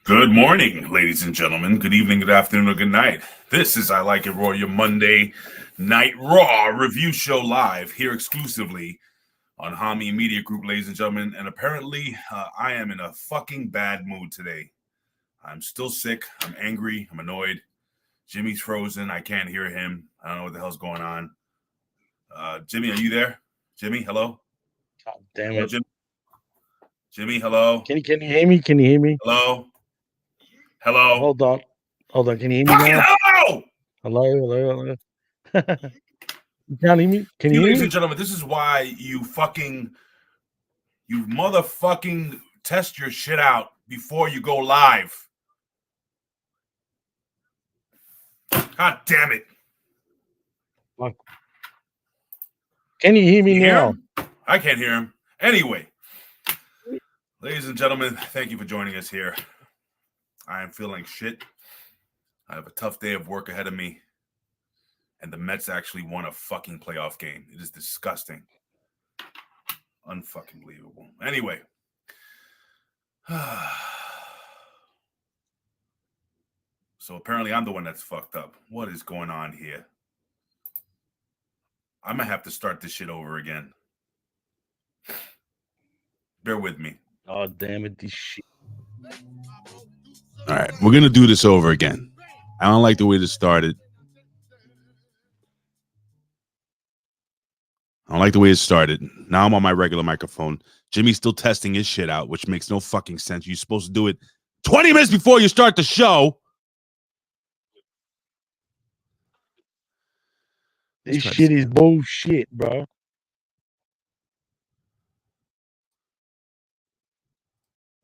Good morning, ladies and gentlemen. Good evening, good afternoon, or good night. This is I Like It Raw, your Monday Night Raw review show live here exclusively on Hamin Media Group, ladies and gentlemen. And apparently, I am in a fucking bad mood today. I'm still sick. I'm angry. I'm annoyed. Jimmy's frozen. I can't hear him. I don't know what the hell's going on. Jimmy, are you there? Jimmy, hello? God damn Hello, it. Jimmy? Jimmy, hello? Can you hear me? Can you hear me? Hello? Hello? Hold on. Can you hear me Fucking now? hello! Hello. You can't hear me? Can you hear Ladies me? and gentlemen, this is why you motherfucking test your shit out before you go live. God damn it. Fuck. Can you hear me You hear now? him? I can't hear him. Anyway, ladies and gentlemen, thank you for joining us here. I am feeling shit. I have a tough day of work ahead of me. And the Mets actually won a fucking playoff game. It is disgusting. Unfucking believable. Anyway. So apparently I'm the one that's fucked up. What is going on here? I'm going to have to start this shit over again. Bear with me. Oh, damn it. This shit. All right. We're going to do this over again. I don't like the way this started. Now I'm on my regular microphone. Jimmy's still testing his shit out, which makes no fucking sense. You're supposed to do it 20 minutes before you start the show. This shit is bullshit, bro.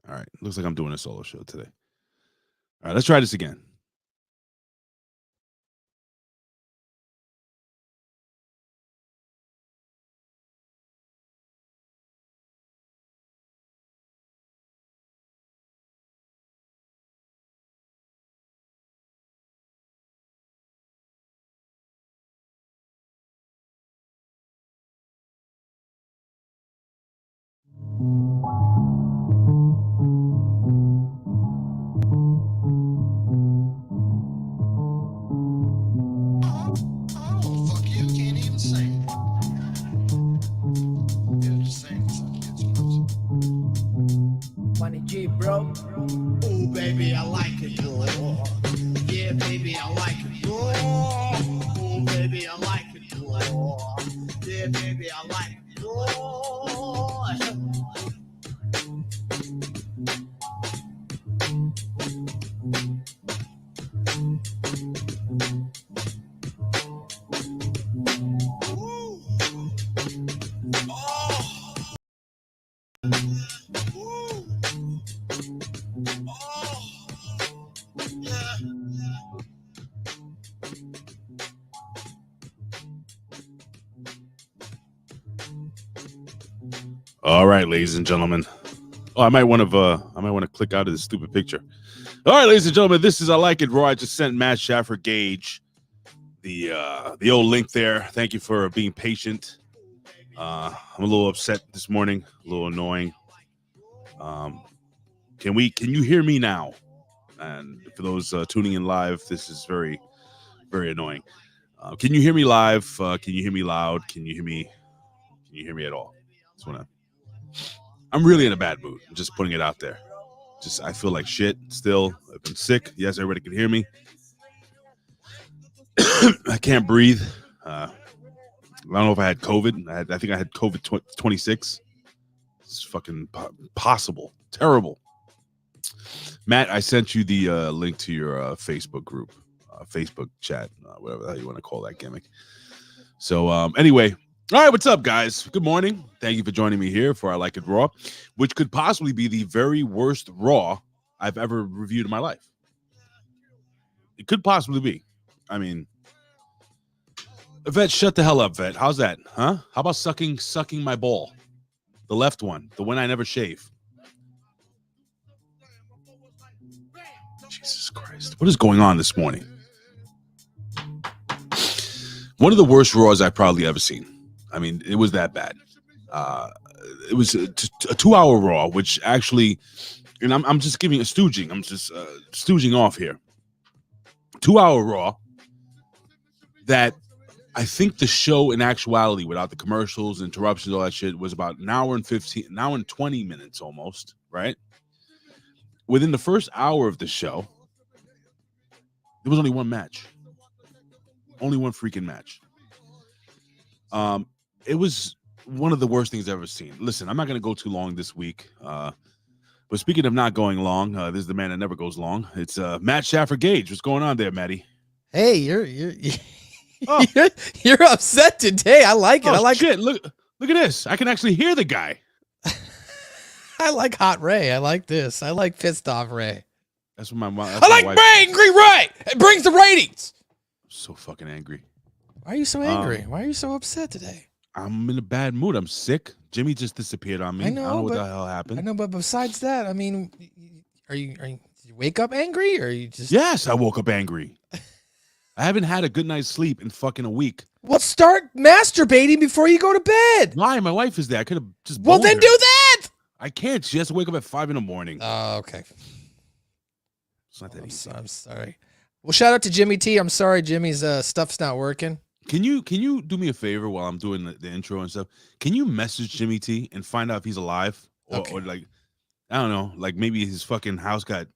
All right. Looks like I'm doing a solo show today. All right. Let's try this again. Bro. Oh, baby, I like it raw. Yeah, baby, I like it raw. Oh, baby, I like it raw. Yeah, baby, I like it raw. All right, ladies and gentlemen. Oh, I might want to click out of this stupid picture. All right, ladies and gentlemen, this is I Like It Raw. I just sent Matt Shaffer Gage the old link there. Thank you for being patient. I'm a little upset this morning, a little annoying. Can you hear me now? And for those tuning in live, this is very, very annoying. Can you hear me live? Can you hear me loud? Can you hear me? Can you hear me at all? I'm really in a bad mood. I'm just putting it out there. I feel like shit still. I've been sick. Yes, everybody can hear me. I can't breathe. I don't know if I had COVID. I think I had COVID 26. It's fucking possible. Terrible. Matt, I sent you the link to your Facebook group, Facebook chat, whatever the hell you want to call that gimmick. So anyway, all right, what's up, guys? Good morning. Thank you for joining me here for I Like It Raw, which could possibly be the very worst Raw I've ever reviewed in my life. It could possibly be. I mean, Vet, shut the hell up, Vet. How's that? Huh? How about sucking my ball? The left one, the one I never shave. Jesus Christ. What is going on this morning? One of the worst Raws I've probably ever seen. I mean, it was that bad. It was a 2-hour Raw, which actually and I'm just giving a stooging. I'm just stooging off here. 2-hour Raw. That I think the show in actuality, without the commercials, interruptions, all that shit, was about an hour and 20 minutes almost, right? Within the first hour of the show, there was only one match. Only one freaking match. It was one of the worst things I've ever seen. Listen, I'm not going to go too long this week. But speaking of not going long, this is the man that never goes long. It's Matt Shafford Gage. What's going on there, Matty? Hey, you're upset today. I like it. Oh, I like shit. Look at this. I can actually hear the guy. I like Hot Ray. I like this. I like Pissed Off Ray. That's what my mom. I like Ray, Angry Ray. It brings the ratings. I'm so fucking angry. Why are you so angry? Why are you so upset today? I'm in a bad mood. I'm sick. Jimmy just disappeared on me. I don't know what the hell happened. I know, but besides that, I mean, did you wake up angry, or are you just? Yes, I woke up angry. I haven't had a good night's sleep in fucking a week. Well, start masturbating before you go to bed. Why? My wife is there. I could have just. Well, then her. do that. I can't. She has to wake up at 5 a.m. Oh, okay. It's not that easy. I'm sorry. Well, shout out to Jimmy T. I'm sorry, Jimmy's stuff's not working. Can you do me a favor while I'm doing the intro and stuff? Can you message Jimmy T and find out if he's alive, or like, I don't know, like maybe his fucking house got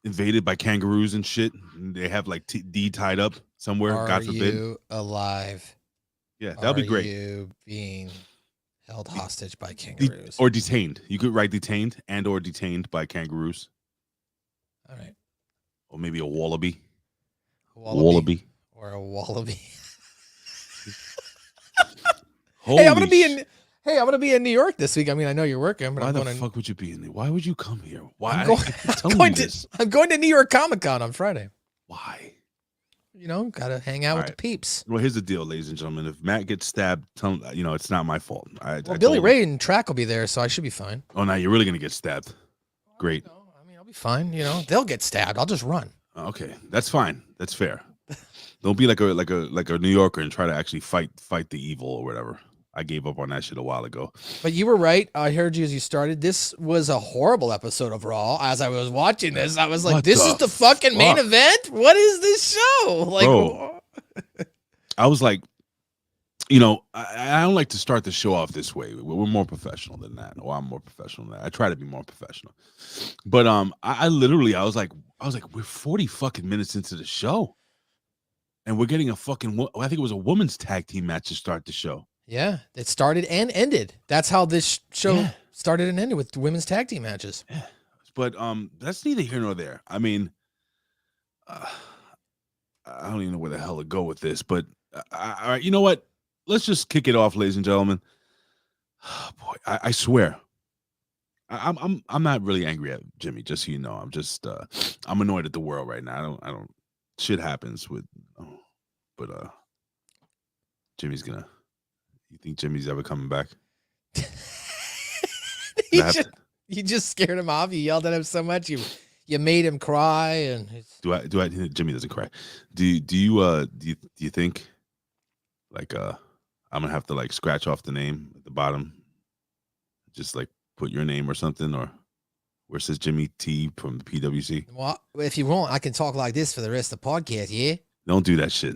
invaded by kangaroos and shit, and they have like D tied up somewhere. God forbid. Are you alive? Yeah, that'd be great. Are you being held hostage by kangaroos or detained? You could write detained or detained by kangaroos. All right. Or maybe a wallaby. Wallaby. Or a wallaby. Hey, I'm gonna be in New York this week. I mean, I know you're working, but why I'm the fuck would you be in there? Why would you come here? Why? I'm going to New York Comic Con on Friday. Why? You know, gotta hang out with the peeps. Well, here's the deal, ladies and gentlemen. If Matt gets stabbed, tell him, it's not my fault. Billy Ray and Track will be there, so I should be fine. Oh, now you're really gonna get stabbed. Great. I mean, I'll be fine. You know, they'll get stabbed. I'll just run. Okay, that's fine. That's fair. Don't be like a New Yorker and try to actually fight the evil or whatever. I gave up on that shit a while ago. But you were right. I heard you as you started. This was a horrible episode of Raw. As I was watching this, I was like, this is the fucking main event? What is this show? Like, bro, I was like, I don't like to start the show off this way. We're more professional than that. Or I'm more professional than that. I try to be more professional. But I literally, I was like, we're 40 fucking minutes into the show. And we're getting I think it was a women's tag team match to start the show. Yeah, it started and ended. That's how this show started and ended, with women's tag team matches. Yeah. But that's neither here nor there. I mean, I don't even know where the hell to go with this. But all right, you know what? Let's just kick it off, ladies and gentlemen. Oh, boy, I swear, I'm not really angry at Jimmy. Just so you know, I'm just I'm annoyed at the world right now. I don't. Shit happens with, but Jimmy's gonna. You think Jimmy's ever coming back? You just scared him off. You yelled at him so much. You made him cry. And do I? Jimmy doesn't cry. Do you think like I'm gonna have to like scratch off the name at the bottom, just like put your name or something, or where it says Jimmy T from the PWC? Well, if you want, I can talk like this for the rest of the podcast. Yeah. Don't do that shit.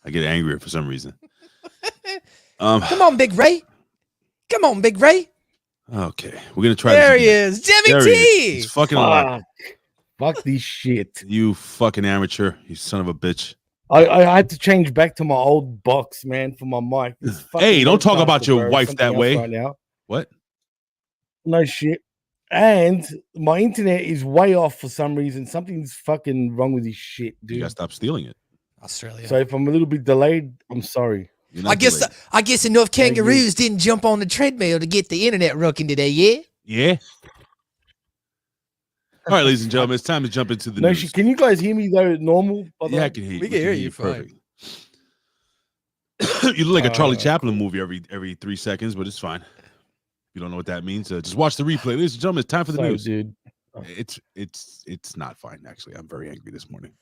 I get angrier for some reason. Come on, Big Ray. Come on, Big Ray. Okay, we're gonna try. There he is, Jimmy T. He's fucking alive. Fuck this shit. You fucking amateur. You son of a bitch. I had to change back to my old box, man, for my mic. Hey, don't talk about your wife that way. Right now. What? No shit. And my internet is way off for some reason. Something's fucking wrong with this shit, dude. You gotta stop stealing it. Australia. So if I'm a little bit delayed, I'm sorry. I guess enough kangaroos didn't jump on the treadmill to get the internet working today, yeah? Yeah. All right, ladies and gentlemen, it's time to jump into the news. Can you guys hear me though normal? Yeah, I can hear you. We can hear you fine. You look like a Charlie Chaplin movie every 3 seconds, but it's fine. You don't know what that means. Just watch the replay. Ladies and gentlemen, it's time for the news. Dude. It's not fine, actually. I'm very angry this morning.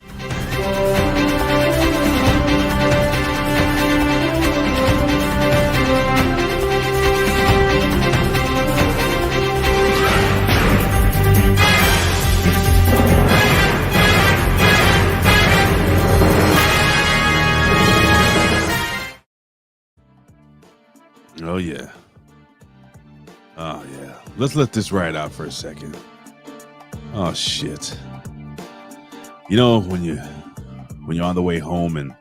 Oh yeah. Oh yeah. Let's let this ride out for a second. Oh shit. You know when you're on the way home and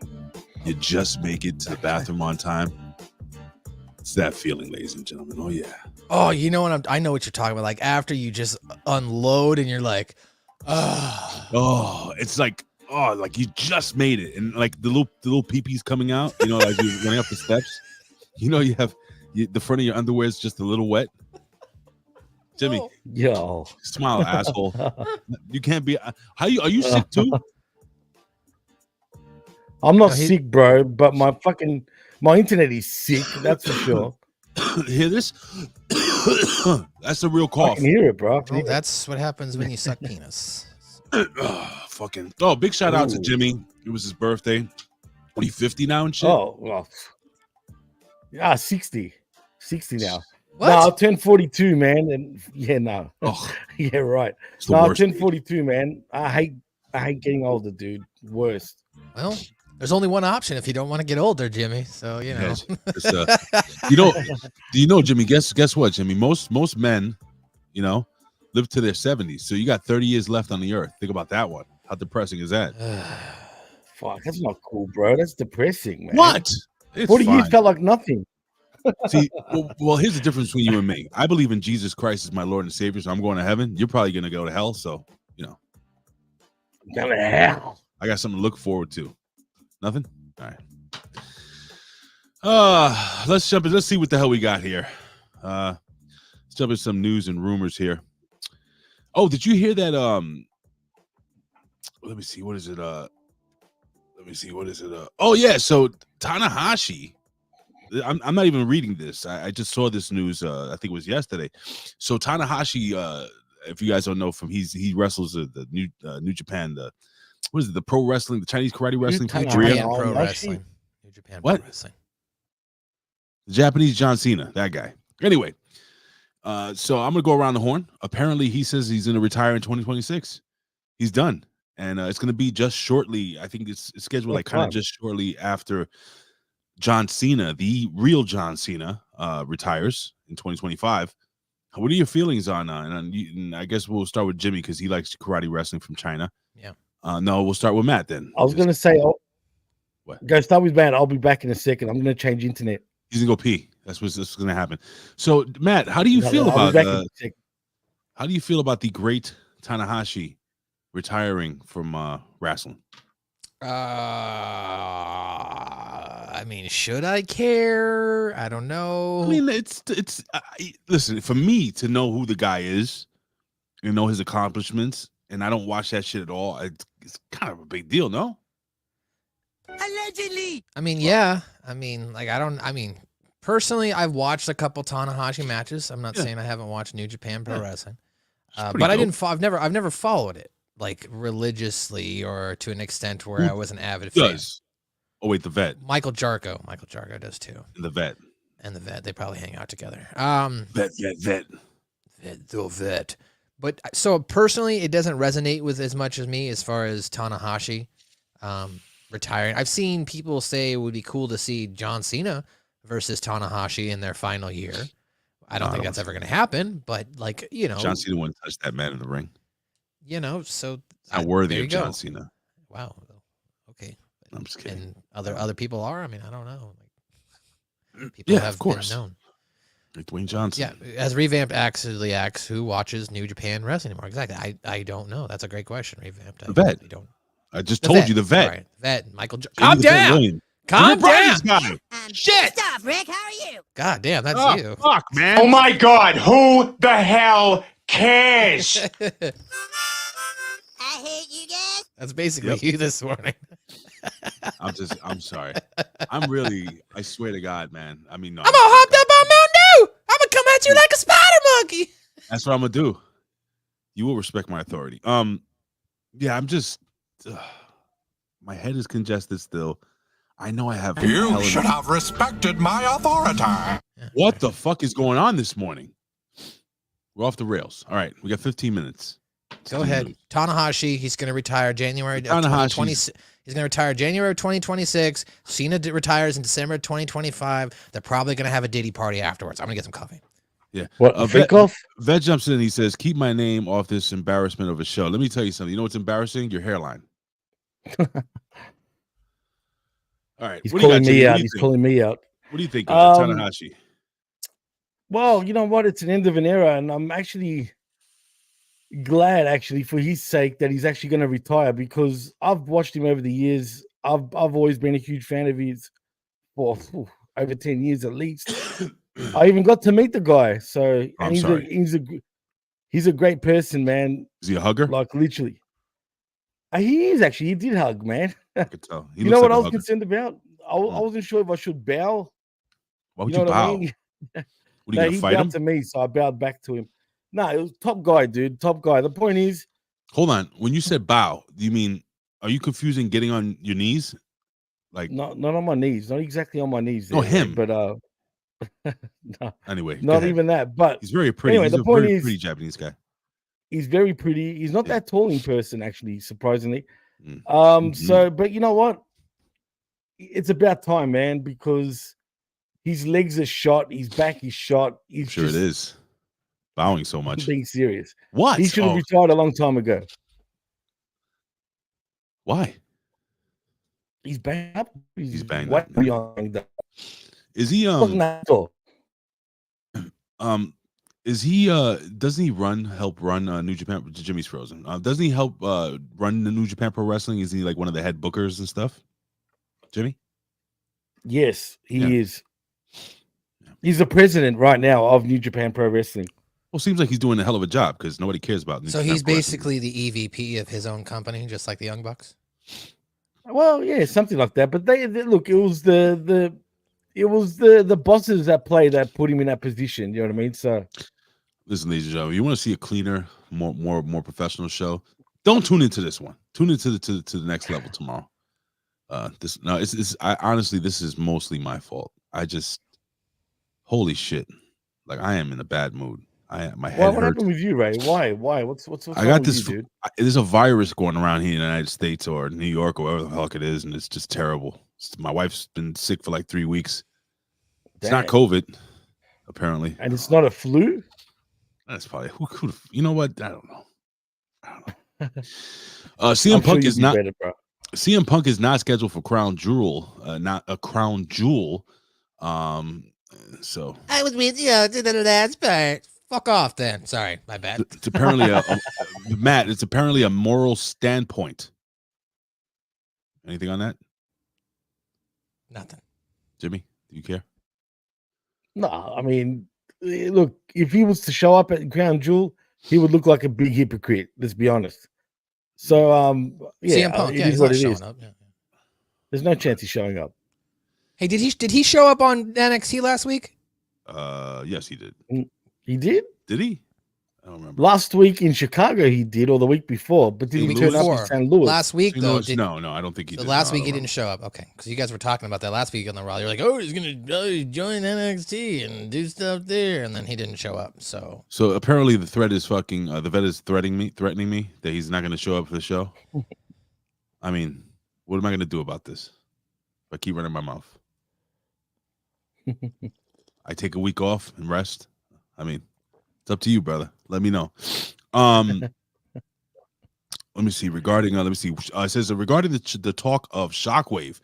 you just make it to the bathroom on time? It's that feeling, ladies and gentlemen. Oh yeah. Oh, you know what? I know what you're talking about. Like after you just unload and you're like, oh, it's like like you just made it, and like the little pee-pee's coming out. You know, as you're running up the steps. You know, the front of your underwear is just a little wet. Jimmy, Yo, smile, asshole. You can't be. Are you sick too? I'm not sick, bro, but my internet is sick. That's for sure. Hear this? That's a real I cough. can hear it, bro. oh, that's what happens when you suck penis. Fucking. Oh, big shout out to Jimmy. It was his birthday. What are you, 50 now and shit? Oh, well. Yeah, 60 now. What? No, I turned 42, man. And yeah, no. Oh, Yeah, right. it's the No, I worst turned age. 42, man. I hate getting older, dude. Worst. Well, there's only one option if you don't want to get older, Jimmy. So you know. Yes. You know, do you know, Jimmy? Guess what, Jimmy? Most men, you know, live to their 70s. So you got 30 years left on the earth. Think about that one. How depressing is that? Fuck, that's not cool, bro. That's depressing, man. What? It's 40 years fine. felt like nothing. See, well, here's the difference between you and me. I believe in Jesus Christ as my Lord and Savior, so I'm going to heaven. You're probably going to go to hell. So, you know, Going to hell. I got something to look forward to. Nothing? All right. Let's jump in. Let's see what the hell we got here. Let's jump into some news and rumors here. Oh, did you hear that? Let me see. What is it? Oh, yeah. So Tanahashi. I'm not even reading this. I just saw this news. I think it was yesterday. So Tanahashi, if you guys don't know, he wrestles the New Japan. What is it? The pro wrestling, the Chinese karate wrestling. New New Japan Japan Pro Wrestling. Wrestling. New Japan What? Pro Wrestling. The Japanese John Cena, that guy. Anyway, so I'm gonna go around the horn. Apparently, he says he's gonna retire in 2026. He's done, and it's gonna be just shortly. I think it's scheduled like kind of just shortly after John Cena, the real John Cena, retires in 2025. What are your feelings on? And I guess we'll start with Jimmy because he likes karate wrestling from China. Yeah. No, we'll start with Matt then. I was going to say, What? Go start with Matt. I'll be back in a second. I'm going to change internet. He's gonna go pee. That's what's gonna happen. So, Matt, how do you feel I'll about be back in a second. how do you feel about the great Tanahashi retiring from wrestling? I mean, should I care? I don't know. I mean, it's listen, for me to know who the guy is and know his accomplishments, and I don't watch that shit at all. It's kind of a big deal, no? Allegedly. I mean, yeah. I mean, like, personally, I've watched a couple Tanahashi matches. I'm not saying I haven't watched New Japan Pro Wrestling, but I didn't. I've never followed it like religiously or to an extent where I was an avid fan. Oh wait, the vet. Michael Jarko does too. And the vet. They probably hang out together. Vet. But so personally, it doesn't resonate with as much as me as far as Tanahashi retiring. I've seen people say it would be cool to see John Cena versus Tanahashi in their final year. I don't think that's ever going to happen, but like, you know, John Cena wouldn't touch that man in the ring. You know, so Not worthy of John Cena. Wow. Okay. I'm just kidding. And other people are. I mean, I don't know. Like, people have of course. been known. Like Dwayne Johnson. Yeah, as Revamped actually asks, who watches New Japan wrestling anymore? Exactly. I don't know. That's a great question, Revamped. The vet. I don't. I just told you the vet. Right. Vet. Michael. Calm down. Calm down. Shit. Stop, Rick. How are you? God damn, that's you. Fuck, man. Oh my God, who the hell cares? I hate you guys. That's basically you this morning. I'm sorry. I swear to God, man. I mean, no. I'm all hopped up on Mountain Dew. I'm gonna come at you like a spider monkey. That's what I'm gonna do. You will respect my authority. Yeah, I'm just my head is congested still. I know I have. You should have respected my authority. What the fuck is going on this morning? We're off the rails. All right, we got 15 minutes. Go ahead. Tanahashi, he's going to retire January of 2020. He's He's going to retire January of 2026. Cena retires in December of 2025. They're probably going to have a Diddy party afterwards. I'm going to get some coffee. Yeah. What? Fake off? Vet jumps in and he says, keep my name off this embarrassment of a show. Let me tell you something. You know what's embarrassing? Your hairline. All right. He's What do you calling got, me Jimmy? out. What do you He's think? calling me out. What do you think of Tanahashi? Well, you know what? It's an end of an era, and I'm actually glad, actually, for his sake, that he's actually going to retire, because I've watched him over the years. I've always been a huge fan of his for over 10 years at least. I even got to meet the guy. So, and he's a great person, man. Is he a hugger? Like literally, he is actually. He did hug, man. I could tell. You know what I was concerned about? I wasn't sure if I should bow. Why would you know you bow? what I mean? What are you he gonna fight bowed him? to me, so I bowed back to him. No, it was top guy, dude. Top guy. The point is, Hold on. When you said bow, do you mean, are you confusing getting on your knees? Like, not on my knees, not exactly on my knees. No, there, him. but no, anyway, go not ahead. even that. But He's very pretty. Anyway, He's the a point very is- pretty Japanese guy. he's very pretty. He's not Yeah. that tall in person, actually, surprisingly. Mm. So, but you know what? It's about time, man, because his legs are shot, his back is shot. He's Sure, it is. Bowing so much. being serious. What? He should have Oh, retired a long time ago. why? He's banged up. He's banged way up. beyond that. Is he Wasn't that tall. is he doesn't he help run New Japan? Jimmy's frozen. Doesn't he help run the New Japan Pro Wrestling? Is he like one of the head bookers and stuff? Jimmy? Yes, he Yeah. is. He's the president right now of New Japan Pro Wrestling. Well, seems like he's doing a hell of a job because nobody cares about New So Japan he's Pro Wrestling. basically the EVP of his own company, just like the Young Bucks. Well, yeah, something like that. But they look, it was the bosses that put him in that position. You know what I mean? So Listen, ladies and gentlemen, you want to see a cleaner, more professional show? Don't tune into this one. Tune into the next level tomorrow. I honestly, this is mostly my fault. I just, holy shit, like I am in a bad mood. My head what hurts. happened with you, Ray? Why? What's I wrong got with this. you, dude? There's a virus going around here in the United States or New York or wherever the fuck it is, and it's just terrible. My wife's been sick for like 3 weeks. It's not Damn. COVID, apparently. And it's not a flu? That's probably who. You know what? I don't know. I'm CM sure Punk you'll is be not. better, bro. CM Punk is not scheduled for Crown Jewel. Not a Crown Jewel. So I was with you to the last part. Fuck off then. Sorry, my bad. it's apparently Matt. It's apparently a moral standpoint. Anything on that, Nothing. Jimmy? Do you care? No, I mean, look, if he was to show up at Crown Jewel, he would look like a big hypocrite. Let's be honest. So, yeah, CM Punk, it yeah, is he's what not it showing is. up. Yeah. There's no chance he's showing up. Hey, did he show up on NXT last week? Yes, he did. He did Did he? I don't remember. last week in Chicago. He did, or the week before, but did St. he turn up Louis? in St. Louis? Last week St. though. Louis? No, I don't think he So did. last No, I week he don't didn't show up. Okay, because you guys were talking about that last week on the Raw. You're like, oh, he's gonna join NXT and do stuff there, and then he didn't show up. So So apparently the threat is fucking. The vet is threatening me that he's not going to show up for the show. I mean, what am I going to do about this? If I keep running my mouth, I take a week off and rest. I mean, it's up to you, brother. Let me know. Let me see. Regarding, let me see. It says regarding the talk of Shockwave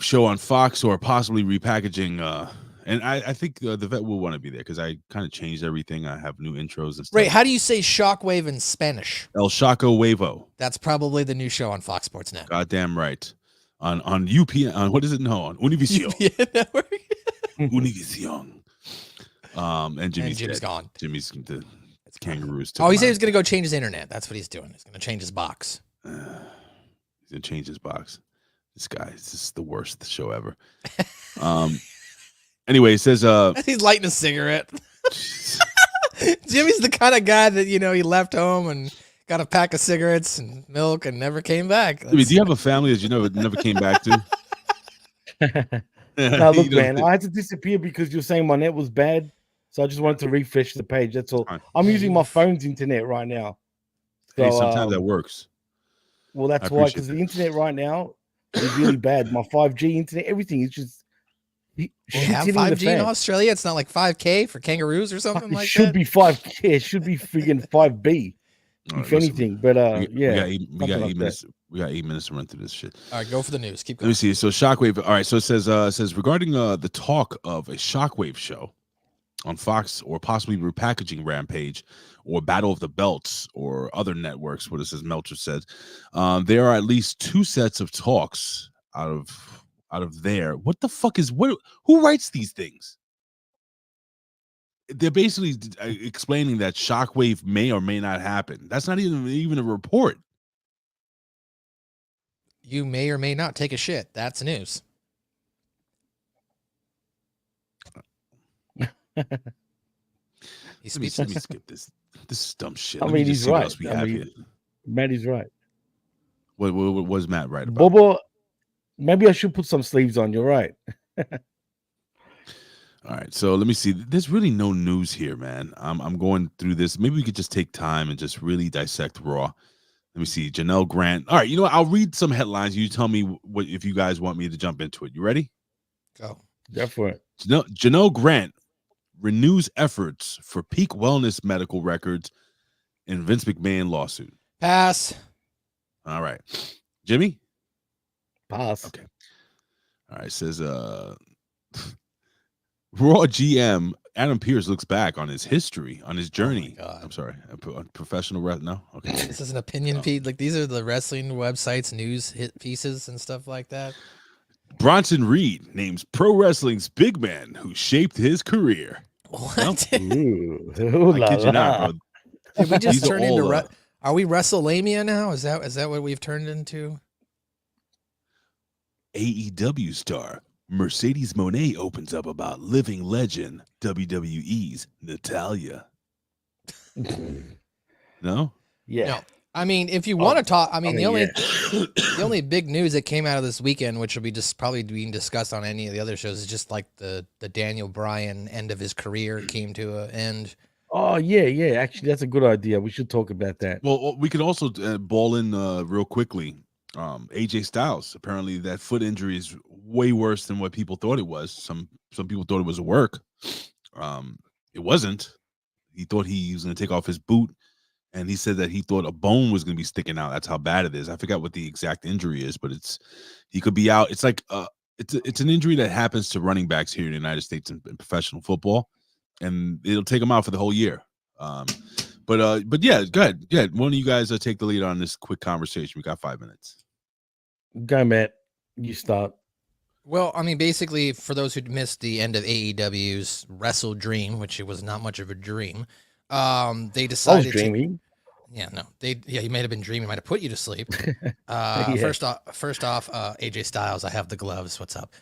show on Fox or possibly repackaging. And I think the vet will want to be there because I kind of changed everything. I have new intros and stuff. Ray, how do you say Shockwave in Spanish? El Shaco Wavo. That's probably the new show on Fox Sports Net. Goddamn right. On UPN. On what is it? No, on Univision. UPN Network. Univision. And Jimmy's dead. gone. Jimmy's the kangaroos. Oh, he said he was going to go change his internet. That's what he's doing. He's going to change his box. He's gonna change his box. This guy, this is the worst show ever. Anyway, it says He's lighting a cigarette. Jimmy's the kind of guy that, he left home and got a pack of cigarettes and milk and never came back. Jimmy, do you have a family that you never came back to? No, look, man, I had to disappear because you're saying my net was bad, so I just wanted to refresh the page. That's all. Fine. I'm using my phone's internet right now. So, Hey, sometimes that works. Well, that's I why, appreciate because that. the internet right now is really bad. My 5G internet, everything is just They shit's have hitting the 5G in fan. Australia. It's not like 5K for kangaroos or something It like should that. be 5K. It should be friggin' 5B, All right, if listen, anything. But we yeah, got 8 something like that. minutes. We got 8 minutes to run through this shit. All right, go for the news. Keep Let me going. see. So Shockwave. All right. So it says regarding the talk of a Shockwave show on Fox or possibly repackaging Rampage or Battle of the Belts or other networks. What it says, Meltzer said, there are at least 2 sets of talks out of there. What the fuck is what? Who writes these things? They're basically explaining that Shockwave may or may not happen. That's not even a report. You may or may not take a shit. That's news. Let me skip this. This is dumb shit. I Let me mean, just he's see what right. else we I have mean, here. Maddie's right. What was Matt right about? Bobo, maybe I should put some sleeves on. You're right. All right, so let me see. There's really no news here, man. I'm going through this. Maybe we could just take time and just really dissect Raw. Let me see. Janelle Grant. All right, you know what? I'll read some headlines. You tell me what if you guys want me to jump into it. You ready? Go. Go for it. Janelle Grant renews efforts for peak wellness medical records in Vince McMahon lawsuit. Pass. All right. Jimmy? Pass. Okay. All right. It says Raw GM Adam Pearce looks back on his history, on his journey. Oh my God. I'm sorry. Professional rep. No? Okay. This is an opinion feed. Like these are the wrestling websites, news hit pieces and stuff like that. Bronson Reed names pro wrestling's big man who shaped his career. What? Ooh, I kid you not, bro. Did we just These are turn into all, are we WrestleMania now? Is that what we've turned into? AEW star Mercedes Moné opens up about living legend WWE's Natalya. No? Yeah. No. I mean, if you want to talk, I mean, the only yeah. the only big news that came out of this weekend, which will be just probably being discussed on any of the other shows, is just like the Daniel Bryan end of his career came to an end. Oh yeah. Actually, that's a good idea. We should talk about that. Well, we could also ball in real quickly. AJ Styles, apparently that foot injury is way worse than what people thought it was. Some people thought it was a work. It wasn't. He thought he was going to take off his boot, and he said that he thought a bone was going to be sticking out. That's how bad it is. I forgot what the exact injury is, but he could be out. It's like it's an injury that happens to running backs here in the United States in professional football, and it'll take them out for the whole year. But yeah, go ahead. Yeah, one of you guys take the lead on this quick conversation. We got 5 minutes. Go, Matt. You start. Well, I mean, basically, for those who missed the end of AEW's Wrestle Dream, which it was not much of a dream, they I was decided dreaming. Yeah, no, he might have been dreaming, might have put you to sleep. Yeah. First off, AJ Styles, I have the gloves. What's up?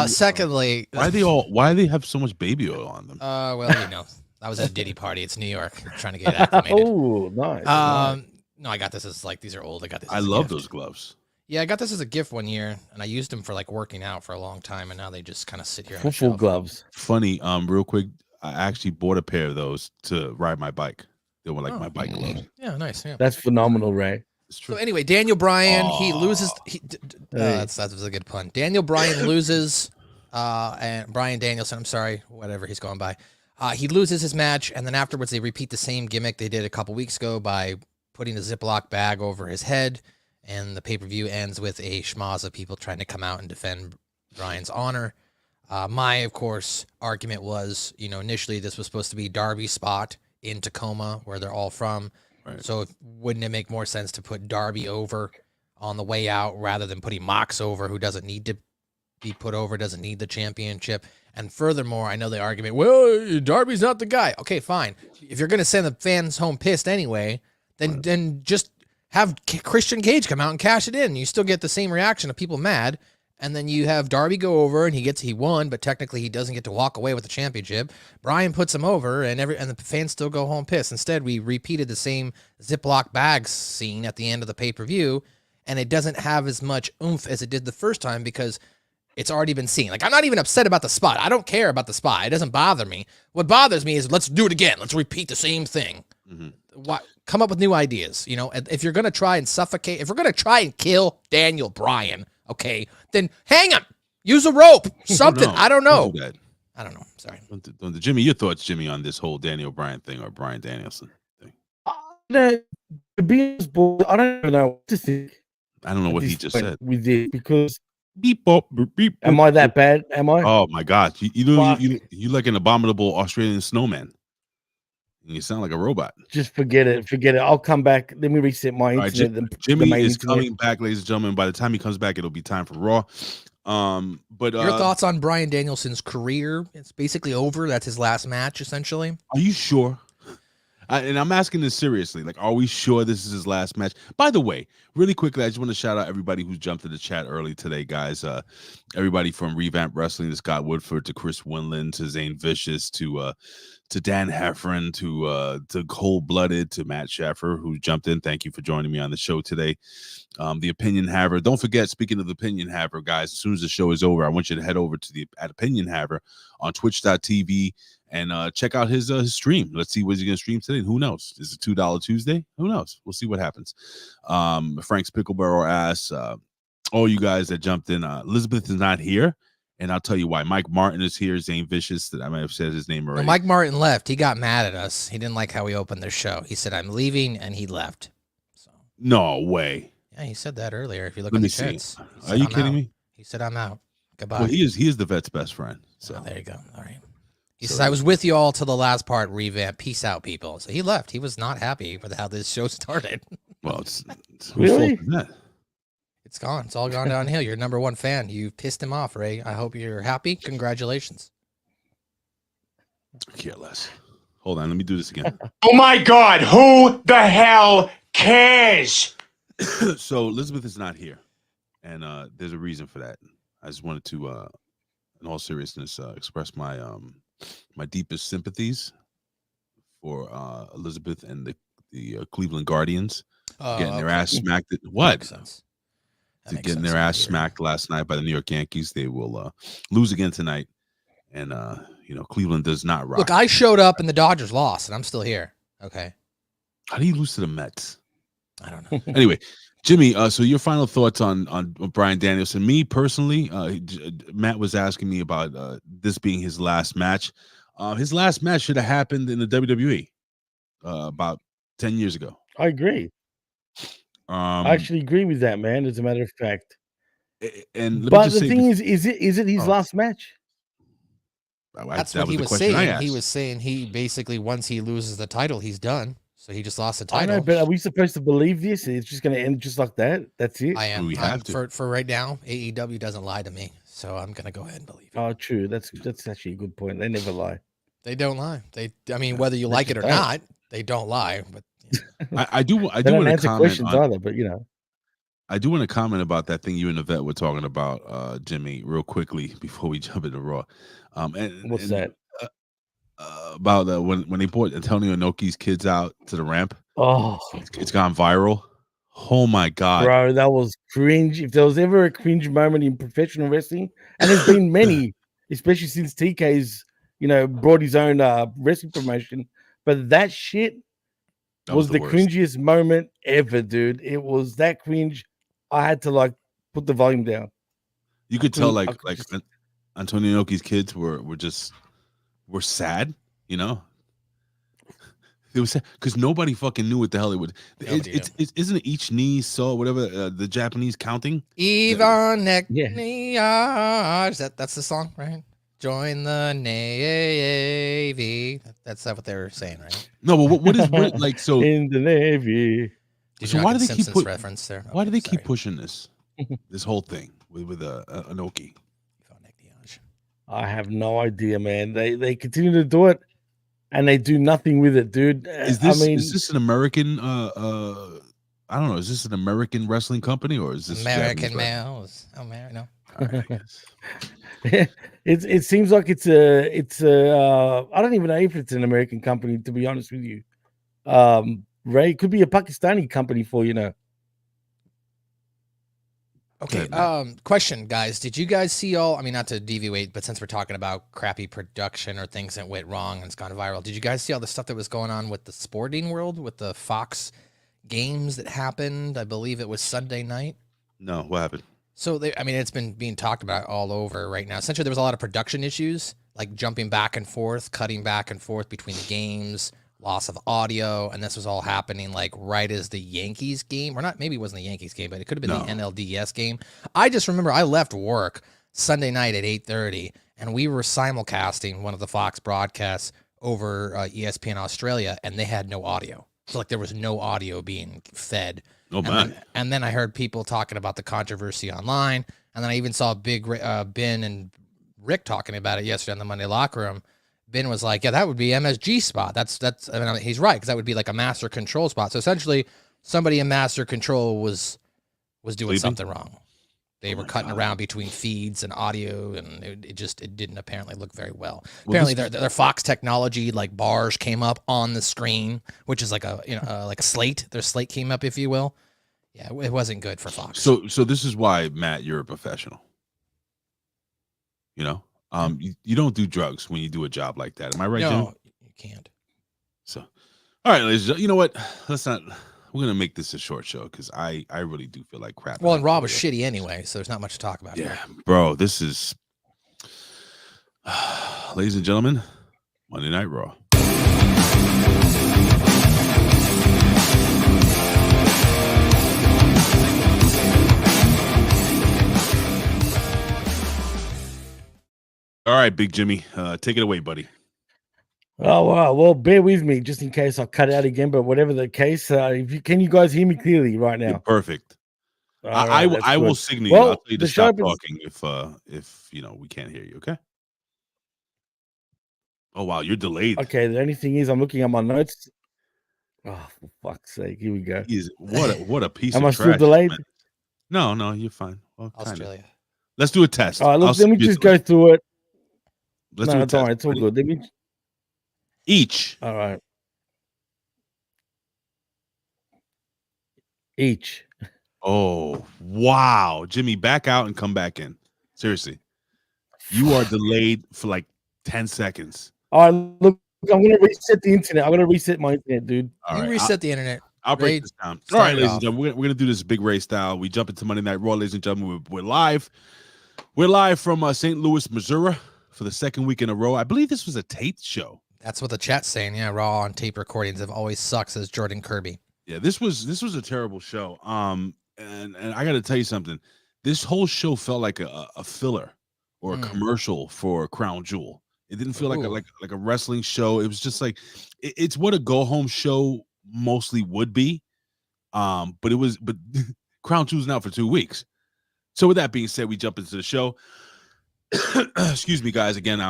Secondly, Why do they have so much baby oil on them? well, you know, I was at a Diddy party. It's New York. I'm trying to get acclimated. Oh, nice. No, I got this as like these are old. I got this. I as a love gift. those gloves. Yeah, I got this as a gift one year, and I used them for like working out for a long time, and now they just kind of sit here. On the Full shelf. gloves. Funny, real quick, I actually bought a pair of those to ride my bike. They were like my bike gloves. Yeah, nice. Yeah. That's phenomenal, Ray. It's true. So anyway, Daniel Bryan, he loses. That was a good pun. Daniel Bryan loses, and Bryan Danielson. I'm sorry, whatever he's going by. He loses his match, and then afterwards they repeat the same gimmick they did a couple weeks ago by putting a Ziploc bag over his head, and the pay-per-view ends with a schmoz of people trying to come out and defend Bryan's honor. My, of course, argument was, initially this was supposed to be Darby's spot in Tacoma, where they're all from. Right. So wouldn't it make more sense to put Darby over on the way out rather than putting Mox over, who doesn't need to be put over, doesn't need the championship? And furthermore, I know the argument, well, Darby's not the guy. Okay, fine. If you're going to send the fans home pissed anyway, then just have Christian Cage come out and cash it in. You still get the same reaction of people mad. And then you have Darby go over and he won, but technically he doesn't get to walk away with the championship. Bryan puts him over and the fans still go home pissed. Instead, we repeated the same Ziploc bags scene at the end of the pay-per-view, and it doesn't have as much oomph as it did the first time because it's already been seen. Like, I'm not even upset about the spot. I don't care about the spot. It doesn't bother me. What bothers me is let's do it again. Let's repeat the same thing. Mm-hmm. Why? come up with new ideas. You know, if you're gonna try and suffocate, if we're gonna try and kill Daniel Bryan, okay, then hang him. Use a rope, something. No, I don't know. Don't do that. I don't know. Sorry. Don't do, Jimmy, your thoughts, Jimmy, on this whole Daniel Bryan thing or Bryan Danielson thing? To be honest, boy, I don't even know what to think. I don't know what he this just point said. with it because Beep, bop, beep, beep, am I that bad? Am I? Oh my God, you Fuck. like an abominable Australian snowman. You sound like a robot. Just forget it. Forget it. I'll come back. Let me reset my All right, internet. the Jimmy main is internet. coming back, ladies and gentlemen. By the time he comes back, it'll be time for Raw. But Your thoughts on Bryan Danielson's career? It's basically over. That's his last match, essentially. Are you sure? And I'm asking this seriously. Like, are we sure this is his last match? By the way, really quickly, I just want to shout out everybody who jumped in the chat early today, guys. Everybody from Revamp Wrestling to Scott Woodford to Chris Winland to Zane Vicious to Dan Heffron to Cold Blooded to Matt Schaffer who jumped in. Thank you for joining me on the show today. The Opinion Haver. Don't forget, speaking of the Opinion Haver, guys, as soon as the show is over, I want you to head over to the Opinion Haver on twitch.tv and check out his stream. Let's see what he's going to stream today. Who knows? Is it $2 Tuesday? Who knows? We'll see what happens. Frank's Pickleboro asks, all you guys that jumped in, Elizabeth is not here. And I'll tell you why. Mike Martin is here. Zane Vicious, that I might have said his name already. Well, Mike Martin left. He got mad at us. He didn't like how we opened their show. He said, I'm leaving, and he left. So No way. yeah, he said that earlier. If you look Let at me the see. chats. Are you kidding me? He said, I'm out. Goodbye. Well, he is the vet's best friend. So Oh, there you go. All right. He says, I was with you all till the last part, Revamp. Peace out, people. So he left. He was not happy with how this show started. well, it's whose Really? fault is that? It's gone. It's all gone downhill. You're number one fan. You pissed him off, Ray. I hope you're happy. Congratulations. I care less. Hold on, let me do this again. Oh my God, who the hell cares? So Elizabeth is not here, and there's a reason for that. I just wanted to, in all seriousness, express my my deepest sympathies for Elizabeth and the Cleveland Guardians getting their ass smacked. What? Makes sense. Getting their ass smacked last night by the New York Yankees. They will lose again tonight, and Cleveland does not rock. Look, I showed up and the Dodgers lost, and I'm still here. Okay. How do you lose to the Mets? I don't know. Anyway, Jimmy, so your final thoughts on Bryan Danielson. Me personally, Matt was asking me about this being his last match. His last match should have happened in the WWE about 10 years ago. I agree. I actually agree with that, man. As a matter of fact. And But the thing is it his Oh. last match? That's that what he the was question I saying. asked. He was saying he basically, once he loses the title, he's done. So he just lost the I title. know, but are we supposed to believe this? It's just going to end just like that? That's it? I am. We have to. For right now, AEW doesn't lie to me. So I'm going to go ahead and believe it. Oh, true. That's actually a good point. They never lie. They don't lie. I mean, whether you like it or don't. not, they don't lie. But I do They want don't to answer comment questions on, either, but I do want to comment about that thing you and Yvette were talking about, Jimmy, real quickly before we jump into Raw. What's that? About when they brought Antonio Inoki's kids out to the ramp. Oh, It's gone viral. Oh my God. bro, that was cringe. If there was ever a cringe moment in professional wrestling, and there's been many, especially since TK's, brought his own wrestling promotion, but that shit was the worst. cringiest moment ever, dude. It was that cringe. I had to put the volume down. You could tell I could just- Antonio Inoki's kids were sad, It was because nobody fucking knew what the hell it would. Isn't it each knee so whatever the Japanese counting? Ivan Yeah. That's the song, right? Join the Navy. That's what they were saying, right? No, but what is like so? In the Navy. Did So you why not do get they keep Simpsons put- reference there? Why do Okay, they keep sorry. pushing this whole thing with Inoki? I have no idea, man. They continue to do it, and they do nothing with it, dude. Is this an American? I don't know. Is this an American wrestling company or is this American Japanese males? Oh, no. All right, I guess. it seems like it's a I don't even know if it's an American company, to be honest with you. Ray, it could be a Pakistani company for Okay. Matt. Question, guys. Did you guys see all? I mean, not to deviate, but since we're talking about crappy production or things that went wrong and it's gone viral, did you guys see all the stuff that was going on with the sporting world with the Fox games that happened? I believe it was Sunday night. No, what happened? So I mean, it's been being talked about all over right now. Essentially, there was a lot of production issues, like jumping back and forth, cutting back and forth between the games, loss of audio, and this was all happening like right as the Yankees game, or not, maybe it wasn't the Yankees game, but it could have been the NLDS game. I just remember I left work Sunday night at 8:30, and we were simulcasting one of the Fox broadcasts over ESPN Australia, and they had no audio. So like there was no audio being fed. Oh, man. And then I heard people talking about the controversy online, and then I even saw Ben and Rick talking about it yesterday on the Monday Locker Room. Ben was like, "Yeah, that would be MSG spot. That's." I mean, he's right, because that would be like a master control spot. So essentially, somebody in master control was doing something wrong. They were cutting around between feeds and audio, and it didn't apparently look very well. Apparently, their Fox technology, like bars, came up on the screen, which is like a like a slate. Their slate came up, if you will. Yeah, it wasn't good for Fox. So this is why, Matt, you're a professional. You know, you don't do drugs when you do a job like that. Am I right, Jim? No, you can't. So, all right, ladies, you know what? Let's not. We're gonna make this a short show because I really do feel like crap. Well, and Raw was shitty anyway, so there's not much to talk about. Yeah, bro, this is, ladies and gentlemen, Monday Night Raw. All right, Big Jimmy, take it away, buddy. Oh, wow. Well, bear with me just in case I cut out again. But whatever the case, can you guys hear me clearly right now? You're perfect. Right, I will signal you. Well, I'll tell you to the stop show talking if you know we can't hear you. Okay. Oh wow, you're delayed. Okay. The only thing is, I'm looking at my notes. Oh, for fuck's sake! Here we go. What a piece Am of I trash. still delayed? No, you're fine. Well, Australia. Let's do a test. All right. Look, let me just go through it. Let's do a it's test. all right. It's all good. Let me. Each. All right. Each. Oh wow, Jimmy, back out and come back in. Seriously, you are delayed for like 10 seconds. All right. Look, I'm gonna reset the internet. I'm gonna reset my internet, dude. All You right, reset the internet. I'll break this down. All right, ladies and gentlemen, we're gonna do this big Ray style. We jump into Monday Night Raw, ladies and gentlemen. We're live. We're live from St. Louis, Missouri, for the second week in a row. I believe this was a taped show. That's what the chat's saying. Yeah, Raw on tape recordings have always sucked, says Jordan Kirby. Yeah, this was a terrible show. And I got to tell you something. This whole show felt like a filler or a commercial for Crown Jewel. It didn't feel like a wrestling show. It was just like it's what a go home show mostly would be. But Crown Jewel's now for 2 weeks. So with that being said, we jump into the show. Excuse me, guys. Again,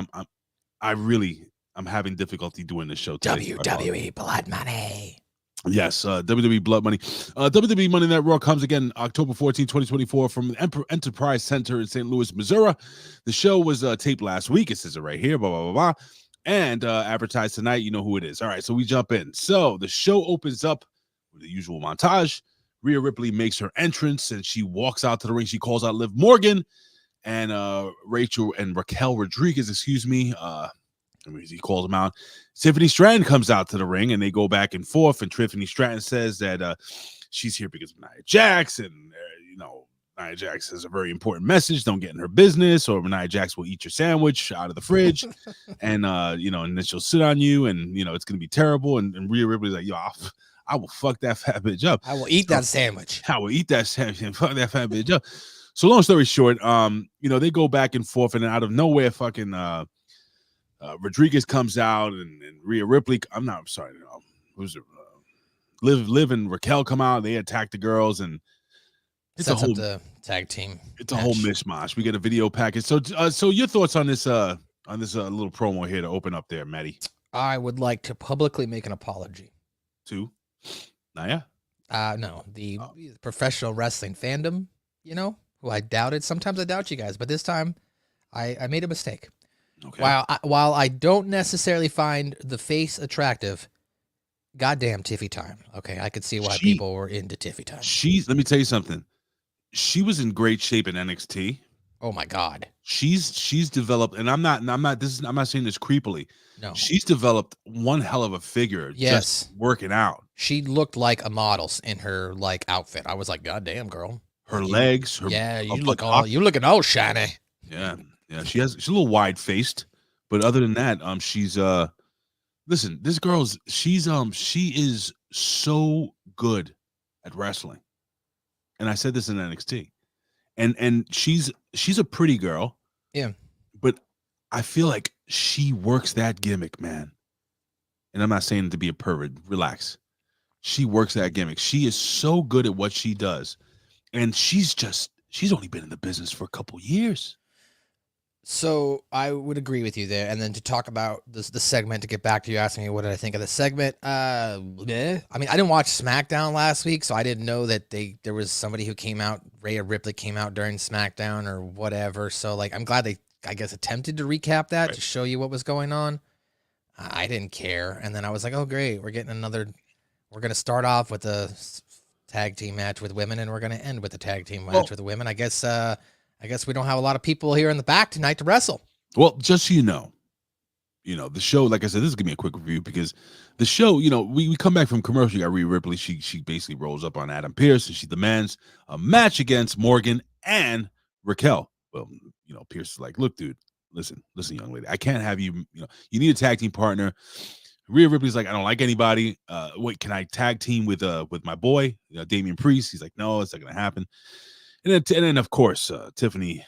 I'm having difficulty doing this show today. WWE Blood Money. Yes, WWE Blood Money. WWE Monday Night Raw comes again October 14, 2024 from the Enterprise Center in St. Louis, Missouri. The show was taped last week. It says it right here, blah, blah, blah, blah. And advertised tonight. You know who it is. All right, so we jump in. So the show opens up with the usual montage. Rhea Ripley makes her entrance, and she walks out to the ring. She calls out Liv Morgan and Raquel Rodriguez, excuse me. He calls them out. Tiffany Stratton comes out to the ring, and they go back and forth. And Tiffany Stratton says that she's here because of Nia Jax, and Nia Jax has a very important message. Don't get in her business, or Nia Jax will eat your sandwich out of the fridge, and and then she'll sit on you, and it's gonna be terrible. And Rhea Ripley's like, yo, I will fuck that fat bitch up. I will eat that sandwich. I will eat that sandwich and fuck that fat bitch up. So long story short, they go back and forth, and then out of nowhere, fucking Rodriguez comes out, and Rhea Ripley. Who's it? Liv and Raquel come out. They attack the girls, and it's Sets up the tag team. It's a whole mishmash. We get a video package. So your thoughts on this little promo here to open up there, Maddie? I would like to publicly make an apology to Nia. No, the professional wrestling fandom. Who I doubted. Sometimes I doubt you guys, but this time I made a mistake. Okay. While I don't necessarily find the face attractive, goddamn Tiffy time. Okay, I could see why people were into Tiffy time. Let me tell you something. she was in great shape in NXT. Oh my God. She's developed, and I'm not saying this creepily. No. She's developed one hell of a figure Yes. just working out. She looked like a model in her like outfit. I was like, God damn, girl. Her Like, legs, her you looking all shiny. yeah. She's a little wide faced, but other than that, she's listen, this girl's she is so good at wrestling. And I said this in NXT. And she's a pretty girl. Yeah. But I feel like she works that gimmick, man. And I'm not saying to be a pervert. Relax. She works that gimmick. She is so good at what she does. And she's only been in the business for a couple years. So I would agree with you there. And then to talk about the segment, to get back to you asking me what did I think of the segment. I mean, I didn't watch SmackDown last week, so I didn't know that there was somebody who came out, Rhea Ripley came out during SmackDown or whatever. So like, I'm glad they, I guess, attempted to recap that to show you what was going on. I didn't care. And then I was like, oh great, we're going to start off with a tag team match with women, and we're going to end with a tag team match with the women. I guess we don't have a lot of people here in the back tonight to wrestle. Well, just so you know, the show, like I said, this is gonna be a quick review because the show, we come back from commercial. You got Rhea Ripley. She basically rolls up on Adam Pearce and she demands a match against Morgan and Raquel. Well, Pearce is like, look, dude, listen, young lady, I can't have you. You need a tag team partner. Rhea Ripley's like, I don't like anybody. Wait, can I tag team with my boy, Damian Priest? He's like, no, it's not gonna happen. And then of course, Tiffany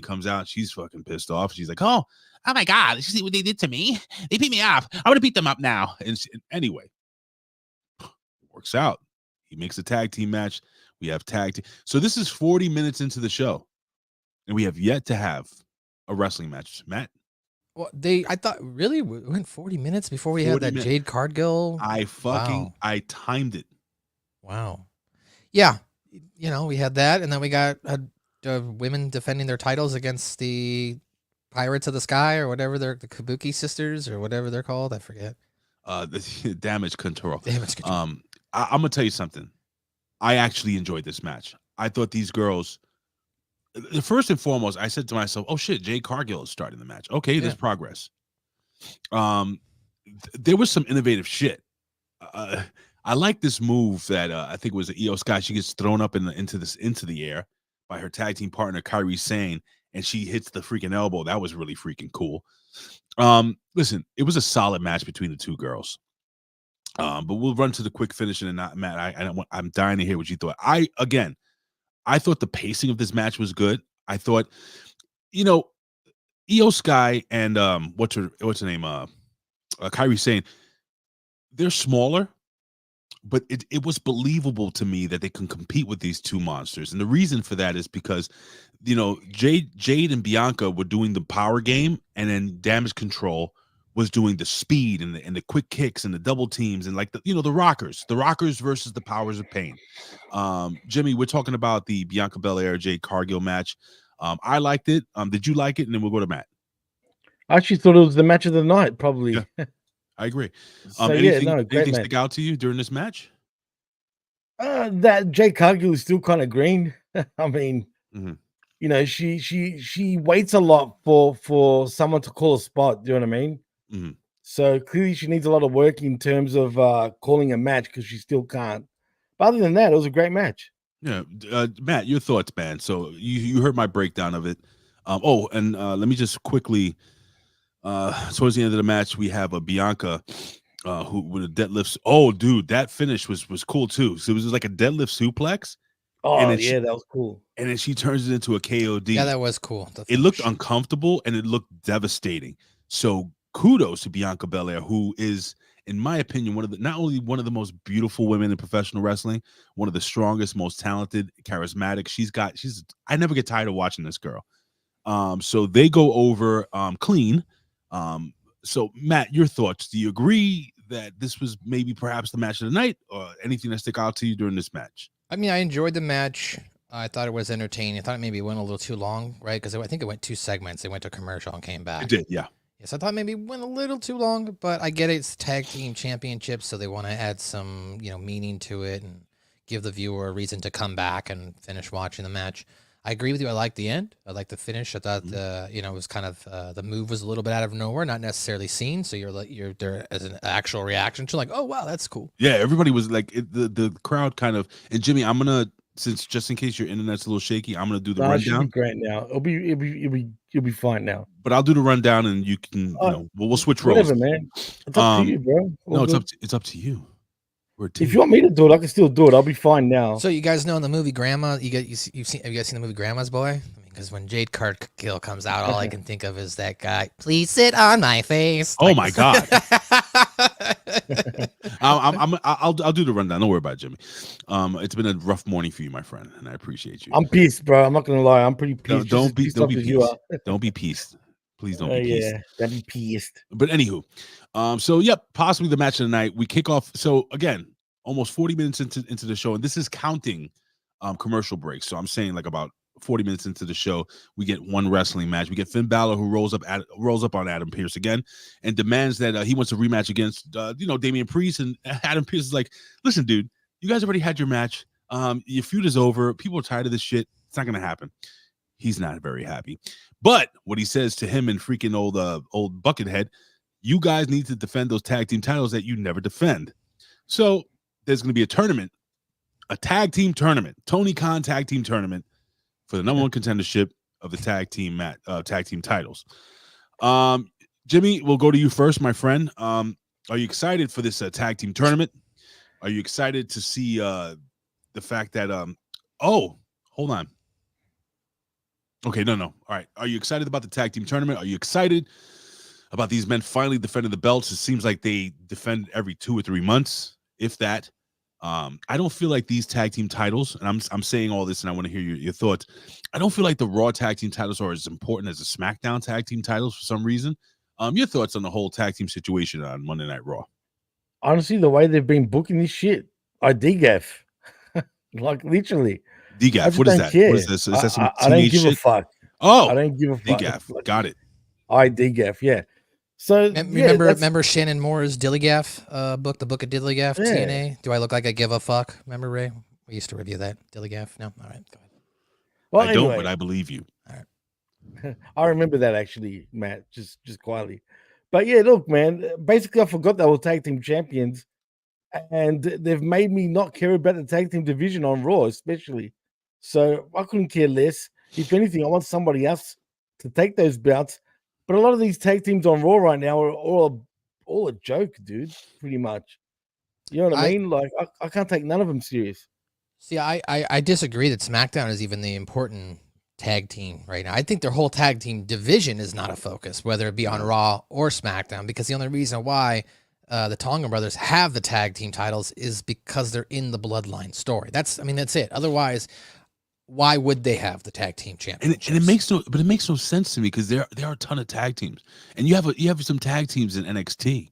comes out. She's fucking pissed off. She's like, oh my God, you see what they did to me? They beat me up. I'm gonna beat them up now. And anyway, works out. He makes a tag team match. We have tag team. So this is 40 minutes into the show, and we have yet to have a wrestling match. Matt? Well, I thought really we went 40 minutes before we had that Jade Cargill. I timed it. Wow. Yeah. We had that, and then we got women defending their titles against the Pirates of the Sky or whatever the Kabuki sisters or whatever they're called. I forget. The Damage Control. I'm gonna tell you something. I actually enjoyed this match. I thought these girls. First and foremost, I said to myself, "Oh shit, Jade Cargill is starting the match. Okay, there's progress." There was some innovative shit. I like this move that I think it was Io Sky. She gets thrown up into the air by her tag team partner Kairi Sane, and she hits the freaking elbow. That was really freaking cool. Listen, it was a solid match between the two girls. But we'll run to the quick finish, and not Matt. I'm dying to hear what you thought. I thought the pacing of this match was good. I thought, Io Sky and what's her name? Kairi Sane. They're smaller, but it was believable to me that they can compete with these two monsters. And the reason for that is because, Jade and Bianca were doing the power game, and then Damage Control was doing the speed and the quick kicks and the double teams and like the rockers versus the powers of pain. Jimmy, we're talking about the Bianca Belair Jade Cargill match. I liked it. Did you like it? And then we'll go to Matt. I actually thought it was the match of the night, probably. Yeah. I agree. So, anything stick out to you during this match? That Jade Cargill is still kind of green. I mean, she waits a lot for someone to call a spot. Do you know what I mean? Mm-hmm. So clearly she needs a lot of work in terms of calling a match because she still can't. But other than that, it was a great match. Yeah, Matt, your thoughts, man. So you heard my breakdown of it. Let me just quickly. Towards the end of the match, we have a Bianca who with a deadlift. Oh, dude, that finish was cool too. So it was like a deadlift suplex. Oh, that was cool. And then she turns it into a KOD. Yeah, that was cool. It looked uncomfortable and it looked devastating. So kudos to Bianca Belair, who is, in my opinion, not only one of the most beautiful women in professional wrestling, one of the strongest, most talented, charismatic. I never get tired of watching this girl. So they go over clean. So Matt, your thoughts? Do you agree that this was maybe perhaps the match of the night, or anything that stick out to you during this match? I mean, I enjoyed the match. I thought it was entertaining. I thought it maybe went a little too long, right? Because I think it went 2 segments. They went to commercial and came back. It did, yeah. Yes, I thought maybe it went a little too long, but I get it. It's tag team championships, so they want to add some, meaning to it and give the viewer a reason to come back and finish watching the match. I agree with you. I like the end. I like the finish. I thought it was kind of the move was a little bit out of nowhere, not necessarily seen. So you're there as an actual reaction to like, oh wow, that's cool. Yeah, everybody was like the crowd kind of. And Jimmy, I'm gonna since just in case your internet's a little shaky, I'm gonna do the No, it should be rundown. great now. You'll be fine now. But I'll do the rundown, and you can we'll switch roles. Whatever, man. It's up to you, bro. No, it's up to you. If you want me to do it, I can still do it. I'll be fine now. So you guys know in the movie Grandma, have you guys seen the movie Grandma's Boy? I mean, because when Jade Cargill comes out, all I can think of is that guy. Please sit on my face. Oh my god! I'll do the rundown. Don't worry about it, Jimmy. It's been a rough morning for you, my friend, and I appreciate you. I'm pissed, bro. I'm not gonna lie. I'm pretty pissed. Don't be pissed. Don't be pissed. Please don't be pissed. Yeah, don't be pissed. But anywho, so yep, possibly the match of the night. We kick off. So again, almost 40 minutes into the show, and this is counting commercial breaks. So I'm saying like about 40 minutes into the show, we get one wrestling match. We get Finn Balor, who rolls up on Adam Pearce again and demands that he wants a rematch against Damian Priest. And Adam Pearce is like, listen, dude, you guys already had your match. Your feud is over. People are tired of this shit. It's not gonna happen. He's not very happy. But what he says to him and freaking old Buckethead, you guys need to defend those tag team titles that you never defend. So there's going to be a tournament, a tag team tournament, Tony Khan tag team tournament for the number one contendership of the tag team titles. Jimmy, we'll go to you first, my friend. Are you excited for this tag team tournament? Are you excited to see the fact that hold on. Okay, no. All right. Are you excited about the tag team tournament? Are you excited about these men finally defending the belts? It seems like they defend every 2 or 3 months, if that. I don't feel like these tag team titles, and I'm saying all this, and I want to hear your thoughts. I don't feel like the Raw tag team titles are as important as the SmackDown tag team titles for some reason. Your thoughts on the whole tag team situation on Monday Night Raw? Honestly, the way they've been booking this shit, I DGAF. Like literally. DGAF, what is that? Care. What is this? Is that some I don't give shit? a fuck. Oh, I don't give a fuck. DGAF, got it. I DGAF, yeah. So remember Shannon Moore's Dillygaff book, the book of Dillygaff, yeah. TNA? Do I look like I give a fuck? Remember, Ray? We used to review that. Dillygaff? No? All right, go ahead. Well, I don't, but I believe you. All right. I remember that actually, Matt, just quietly. But yeah, look, man, basically I forgot they were tag team champions, and they've made me not care about the tag team division on Raw, especially. So I couldn't care less. If anything, I want somebody else to take those bouts. But a lot of these tag teams on Raw right now are all a joke, dude, pretty much. You know what I mean? Like, I can't take none of them serious. See, I disagree that SmackDown is even the important tag team right now. I think their whole tag team division is not a focus, whether it be on Raw or SmackDown, because the only reason why the Tonga brothers have the tag team titles is because they're in the Bloodline story. That's it. Otherwise, why would they have the tag team championships? And it makes no sense to me, because there are a ton of tag teams, and you have some tag teams in NXT.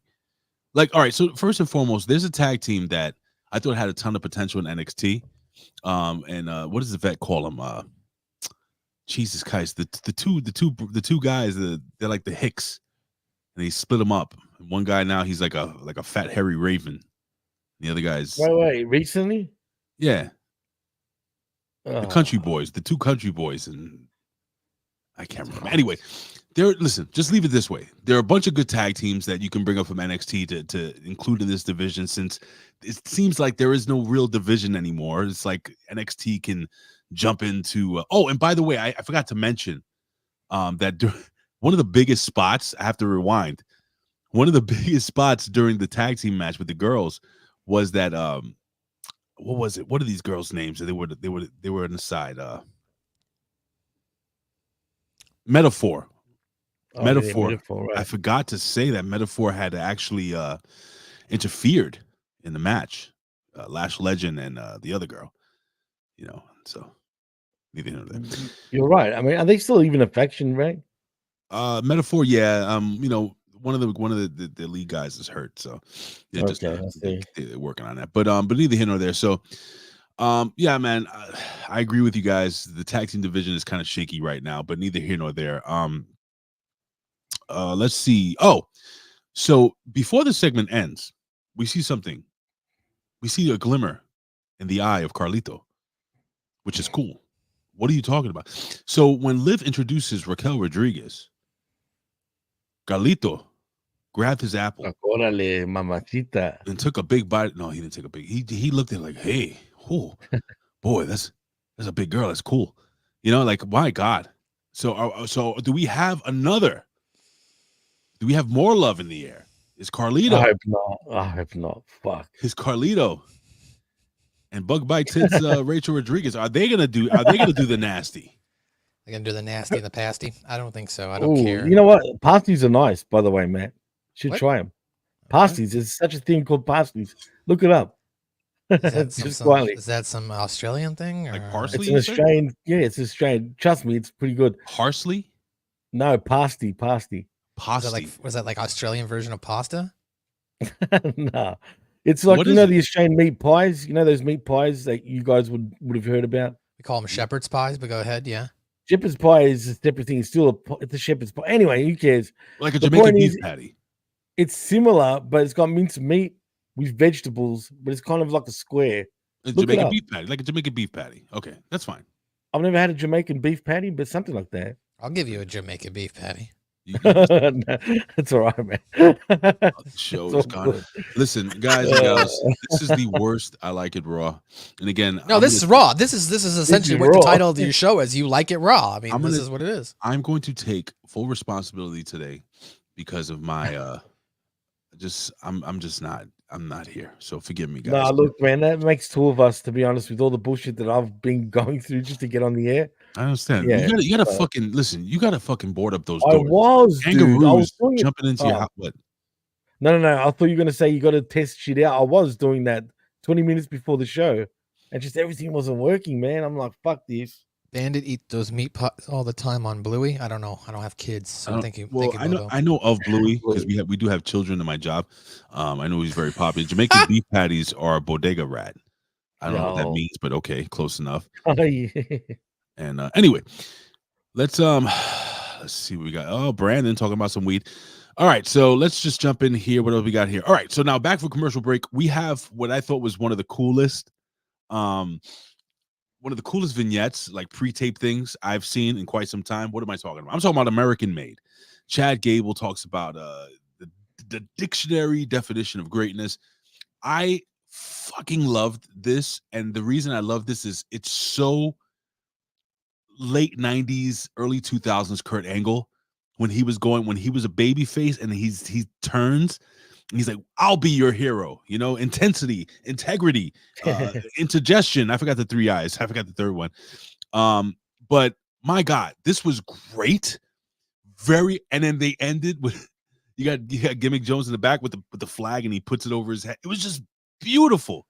Like, all right, so first and foremost, there's a tag team that I thought had a ton of potential in NXT. And what does the vet call them? Jesus Christ, the two guys, they're like the Hicks, and they split them up. One guy now, he's like a fat hairy raven. The other guy's wait, recently? Yeah. The country boys, the two country boys, and I can't remember. Anyway, listen, just leave it this way. There are a bunch of good tag teams that you can bring up from NXT to include in this division, since it seems like there is no real division anymore. It's like NXT can jump into and by the way, I forgot to mention that one of the biggest spots, I have to rewind, one of the biggest spots during the tag team match with the girls was that what was it? What are these girls' names? They were on the side. Metaphor. Metaphor. Right. I forgot to say that Metaphor had actually interfered in the match. Lash Legend and the other girl. So neither here nor there. You're right. I mean, are they still even a faction, right? Metaphor, yeah. One of the lead guys is hurt, so they're they're working on that. But neither here nor there. So yeah, man, I agree with you guys. The tag team division is kind of shaky right now, but neither here nor there. Let's see. So before the segment ends, we see something. We see a glimmer in the eye of Carlito, which is cool. What are you talking about? So when Liv introduces Raquel Rodriguez, Carlito grabbed his apple Órale, mamacita. and took a big bite. No, he didn't take a big. He looked at it like, hey, oh, boy, that's a big girl. That's cool. You know, like, my God. So do we have another? Do we have more love in the air? Is Carlito? I hope not. I hope not. Fuck. Is Carlito and Bug Bite Tits Rachel Rodriguez? Are they gonna do the nasty? They're gonna do the nasty and the pasty. I don't think so. I don't Ooh, care. you know what? Pasties are nice, by the way, Matt. Should What? try them. Pasties. There's such a thing called pasties. Look it up. Is that Just some, quietly. is that some Australian thing? Or? Like parsley? It's an you said? Australian. Yeah, it's Australian. Trust me, it's pretty good. Parsley? No, pasty. Was that like Australian version of pasta? No, it's like What you is know it? the Australian meat pies. You know those meat pies that you guys would have heard about. We call them shepherd's pies, but go ahead. Yeah. Shepherd's pie is a separate thing. It's still it's a shepherd's pie. Anyway, who cares? Like a The Jamaican point beef is- patty. It's similar, but it's got minced meat with vegetables, but it's kind of like a square. A Look it Jamaican up. beef patty. Like a Jamaican beef patty. Okay, that's fine. I've never had a Jamaican beef patty, but something like that. I'll give you a Jamaican beef patty. No, that's all right, man. The show It's is all gone. good. Listen, guys and gals, this is the worst I Like It Raw. And again, No, this is raw. This is essentially is what the raw. title of your show is. You like it raw. I mean, I'm this gonna- is what it is. I'm going to take full responsibility today because of my I'm not here. So forgive me, guys. Nah, look, man, that makes two of us, to be honest, with all the bullshit that I've been going through just to get on the air. I understand. Yeah, you gotta so- fucking listen. You gotta fucking board up those I doors. was, dude. I was Kangaroos doing it. jumping into your Oh. house. What? No. I thought you were going to say you got to test shit out. I was doing that 20 minutes before the show, and just everything wasn't working, man. I'm like, fuck this. Bandit eat those meat pies all the time on Bluey. I don't know. I don't have kids, so don't- thank you. Well, Thank you, Bobo. I know of Bluey because we do have children in my job. I know he's very popular. Jamaican beef patties are bodega rat. I don't know what that Yo. means, but okay, close enough. Oh, yeah. And anyway, let's see what we got. Oh, Brandon talking about some weed. All right, so let's just jump in here. What else we got here? All right, so now back for commercial break. We have what I thought was one of the coolest vignettes, like pre-tape things I've seen in quite some time. What am I talking about? I'm talking about American Made. Chad Gable talks about the dictionary definition of greatness. I fucking loved this, and the reason I love this is it's so late 90s, early 2000s Kurt Angle when he was a baby face and he turns and he's like, I'll be your hero, you know, intensity, integrity, indigestion. I forgot the 3 I's. I forgot the third one. But my God, this was great. And then they ended with you got Gimmick Jones in the back with the flag and he puts it over his head. It was just beautiful.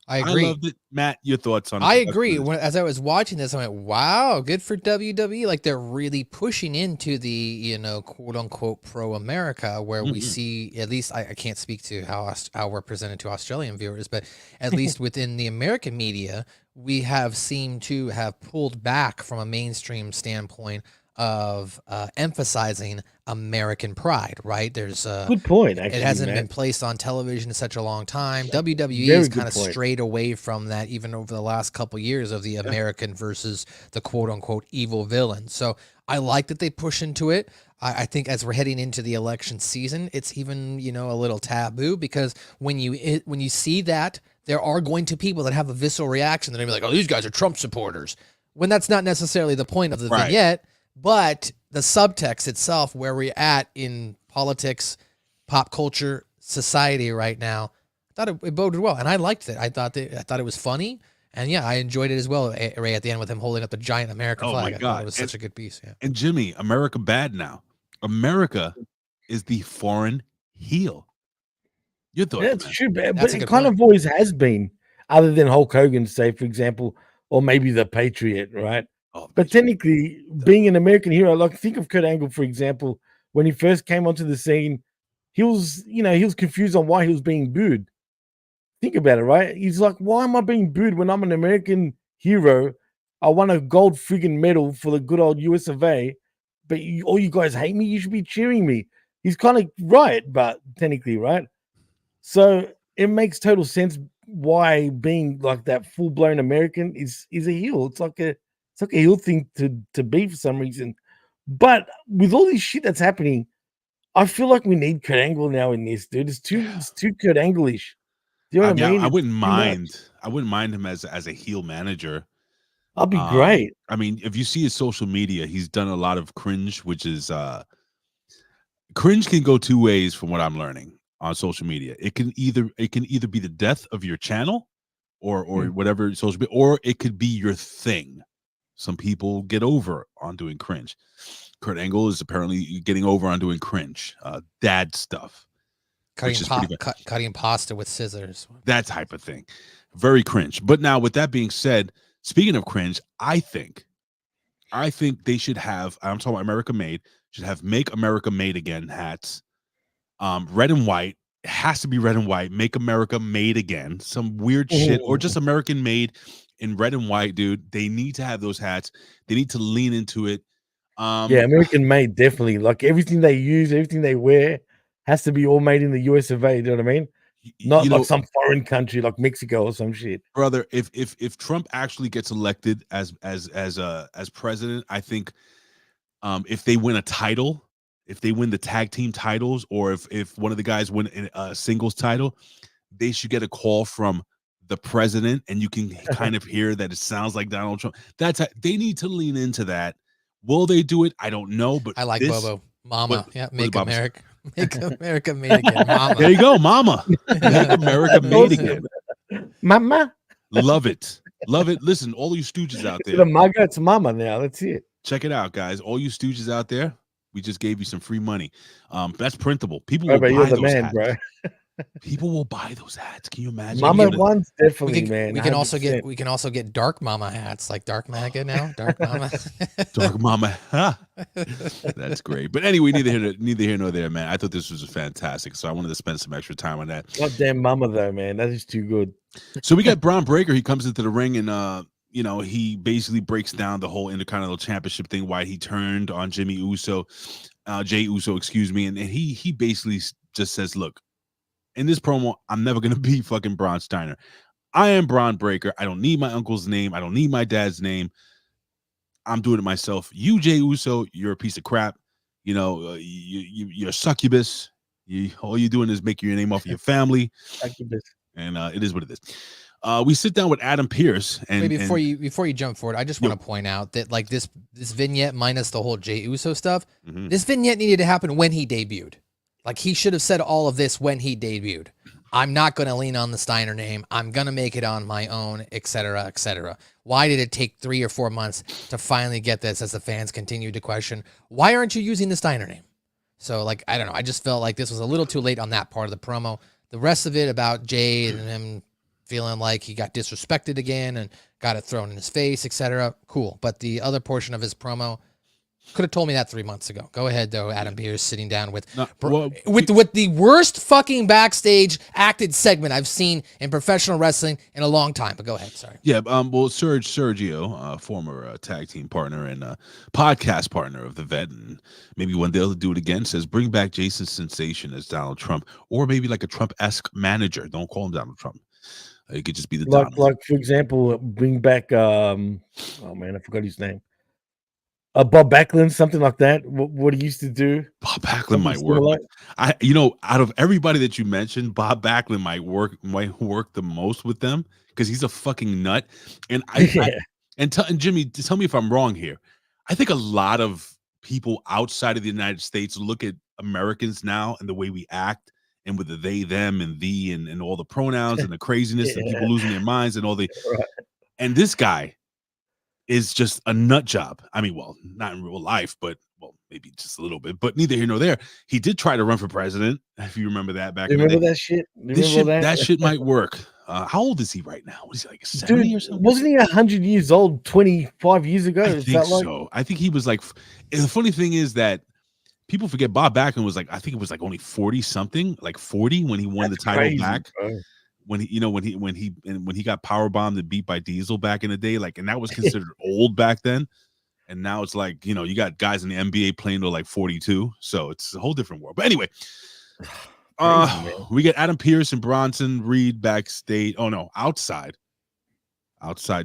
I agree. I loved it. Matt, your thoughts on it? I agree. As I was watching this, I went, "Wow, good for WWE!" Like they're really pushing into the quote unquote pro America, where we see at least I can't speak to how we're presented to Australian viewers, but at least within the American media, we have seemed to have pulled back from a mainstream standpoint of emphasizing American pride. Right? There's Good point, actually. it hasn't Matt. been placed on television in such a long time. WWE Very has good kind of point. strayed away from that even over the last couple years of the American versus the quote unquote evil villain. So I like that they push into it. I think as we're heading into the election season, it's even, a little taboo because when you see that, there are going to be people that have a visceral reaction. They're going to be like, oh, these guys are Trump supporters. When that's not necessarily the point of the Right. vignette, but the subtext itself, where we're at in politics, pop culture, society right now, I thought it boded well, and I liked it. I thought it was funny, and yeah, I enjoyed it as well. Ray at the end with him holding up the giant American Oh, flag. my I thought God. it was such a good piece. Yeah, And Jimmy, America bad now. America is the foreign heel. Your thoughts, That's man? true, but That's a it good kind point. of always has been, other than Hulk Hogan, say, for example, or maybe the Patriot, right? Oh, But technically, being an American hero, like think of Kurt Angle, for example, when he first came onto the scene, he was confused on why he was being booed. Think about it, right? He's like, why am I being booed when I'm an American hero? I won a gold friggin' medal for the good old US of A, but all you guys hate me. You should be cheering me. He's kind of right, but technically, right? So it makes total sense why being like that full blown American is a heel. It's like a heel thing to be for some reason. But with all this shit that's happening, I feel like we need Kurt Angle now in this, dude. It's too Kurt Angle-ish. Do you know what I mean? I wouldn't It's too much. mind. I wouldn't mind him as a heel manager. I'll be great. I mean, if you see his social media, he's done a lot of cringe, which is cringe can go two ways from what I'm learning on social media. It can either be the death of your channel or whatever social media, or it could be your thing. Some people get over on doing cringe. Kurt Angle is apparently getting over on doing cringe, dad stuff, cutting pasta with scissors, that type of thing. Very cringe. But now, with that being said, speaking of cringe, I think they should have, I'm talking about America Made, should have Make America Made Again hats. Red and white. It has to be red and white. Make America Made Again. Some weird shit, or just American made in red and white, dude. They need to have those hats. They need to lean into it. Yeah, American made, definitely. Like everything they use, everything they wear has to be all made in the US of A. You know what I mean? Not like some foreign country like Mexico or some shit. Brother, if Trump actually gets elected as president, I think if they win a title, if they win the tag team titles, or if one of the guys win a singles title, they should get a call from the president, and you can kind of hear that it sounds like Donald Trump. They need to lean into that. Will they do it? I don't know, but I like Bobo. Mama. Make America Made Again. Mama. There you go, Mama. Make America Made Again. Mama. Love it. Love it. Listen, all you stooges out there. It's Mama now. That's it. Check it out, guys. All you stooges out there, we just gave you some free money. That's printable. People will buy those hats. Bro. People will buy those hats. Can you imagine? Mama ones definitely, man. We can also get Dark Mama hats, like Dark MAGA now. Dark Mama. Dark Mama. That's great. But anyway, neither here nor there, man. I thought this was fantastic, so I wanted to spend some extra time on that. Goddamn Mama, though, man. That is too good. So we got Bron Breakker. He comes into the ring and he basically breaks down the whole Intercontinental Championship thing, why he turned on Jey Uso, and he basically just says, look, in this promo, I'm never going to be fucking Braun Steiner. I am Bron Breakker. I don't need my uncle's name. I don't need my dad's name. I'm doing it myself. You, Jey Uso, you're a piece of crap. You're a succubus. All you're doing is making your name off of your family. Succubus. And it is what it is. We sit down with Adam Pearce. And before you jump forward, I just want to point out that like this vignette minus the whole Jey Uso stuff, this vignette needed to happen when he debuted. Like, he should have said all of this when he debuted. I'm not going to lean on the Steiner name. I'm going to make it on my own, et cetera, et cetera. Why did it take 3 or 4 months to finally get this as the fans continued to question, why aren't you using the Steiner name? So, like, I don't know. I just felt like this was a little too late on that part of the promo. The rest of it about Jade and him feeling like he got disrespected again and got it thrown in his face, et cetera, cool. But the other portion of his promo, could have told me that 3 months ago. Go ahead, though. Adam Pearce sitting down with the worst fucking backstage acted segment I've seen in professional wrestling in a long time. But go ahead. Sorry. Yeah. Sergio, former tag team partner and podcast partner of the Vet, and maybe one day they'll do it again, says bring back Jason Sensation as Donald Trump, or maybe like a Trump-esque manager. Don't call him Donald Trump. It could just be the like for example, bring back oh man, I forgot his name. Bob Backlund, something like that. What he used to do. Bob Backlund might work. Out of everybody that you mentioned, Bob Backlund might work the most with them because he's a fucking nut. And and Jimmy, tell me if I'm wrong here. I think a lot of people outside of the United States look at Americans now and the way we act, and with the they, them, and thee, and all the pronouns and the craziness and people losing their minds and all the. Right. And this guy is just a nut job. I mean, well, not in real life, but maybe just a little bit. But neither here nor there. He did try to run for president, if you remember that back. Remember that shit? That shit might work. How old is he right now? What is he, like 70 or something? Wasn't he 100 years old 25 years ago? I think so. I think he was like. The funny thing is that people forget Bob Backlund was like, I think it was like only 40 something, like 40 when he won the title back. Bro. When he got powerbombed and beat by Diesel back in the day, like, and that was considered old back then, and now it's like, you got guys in the NBA playing to like 42, so it's a whole different world. But anyway, Crazy, man. We get Adam Pearce and Bronson Reed backstage. Oh no, outside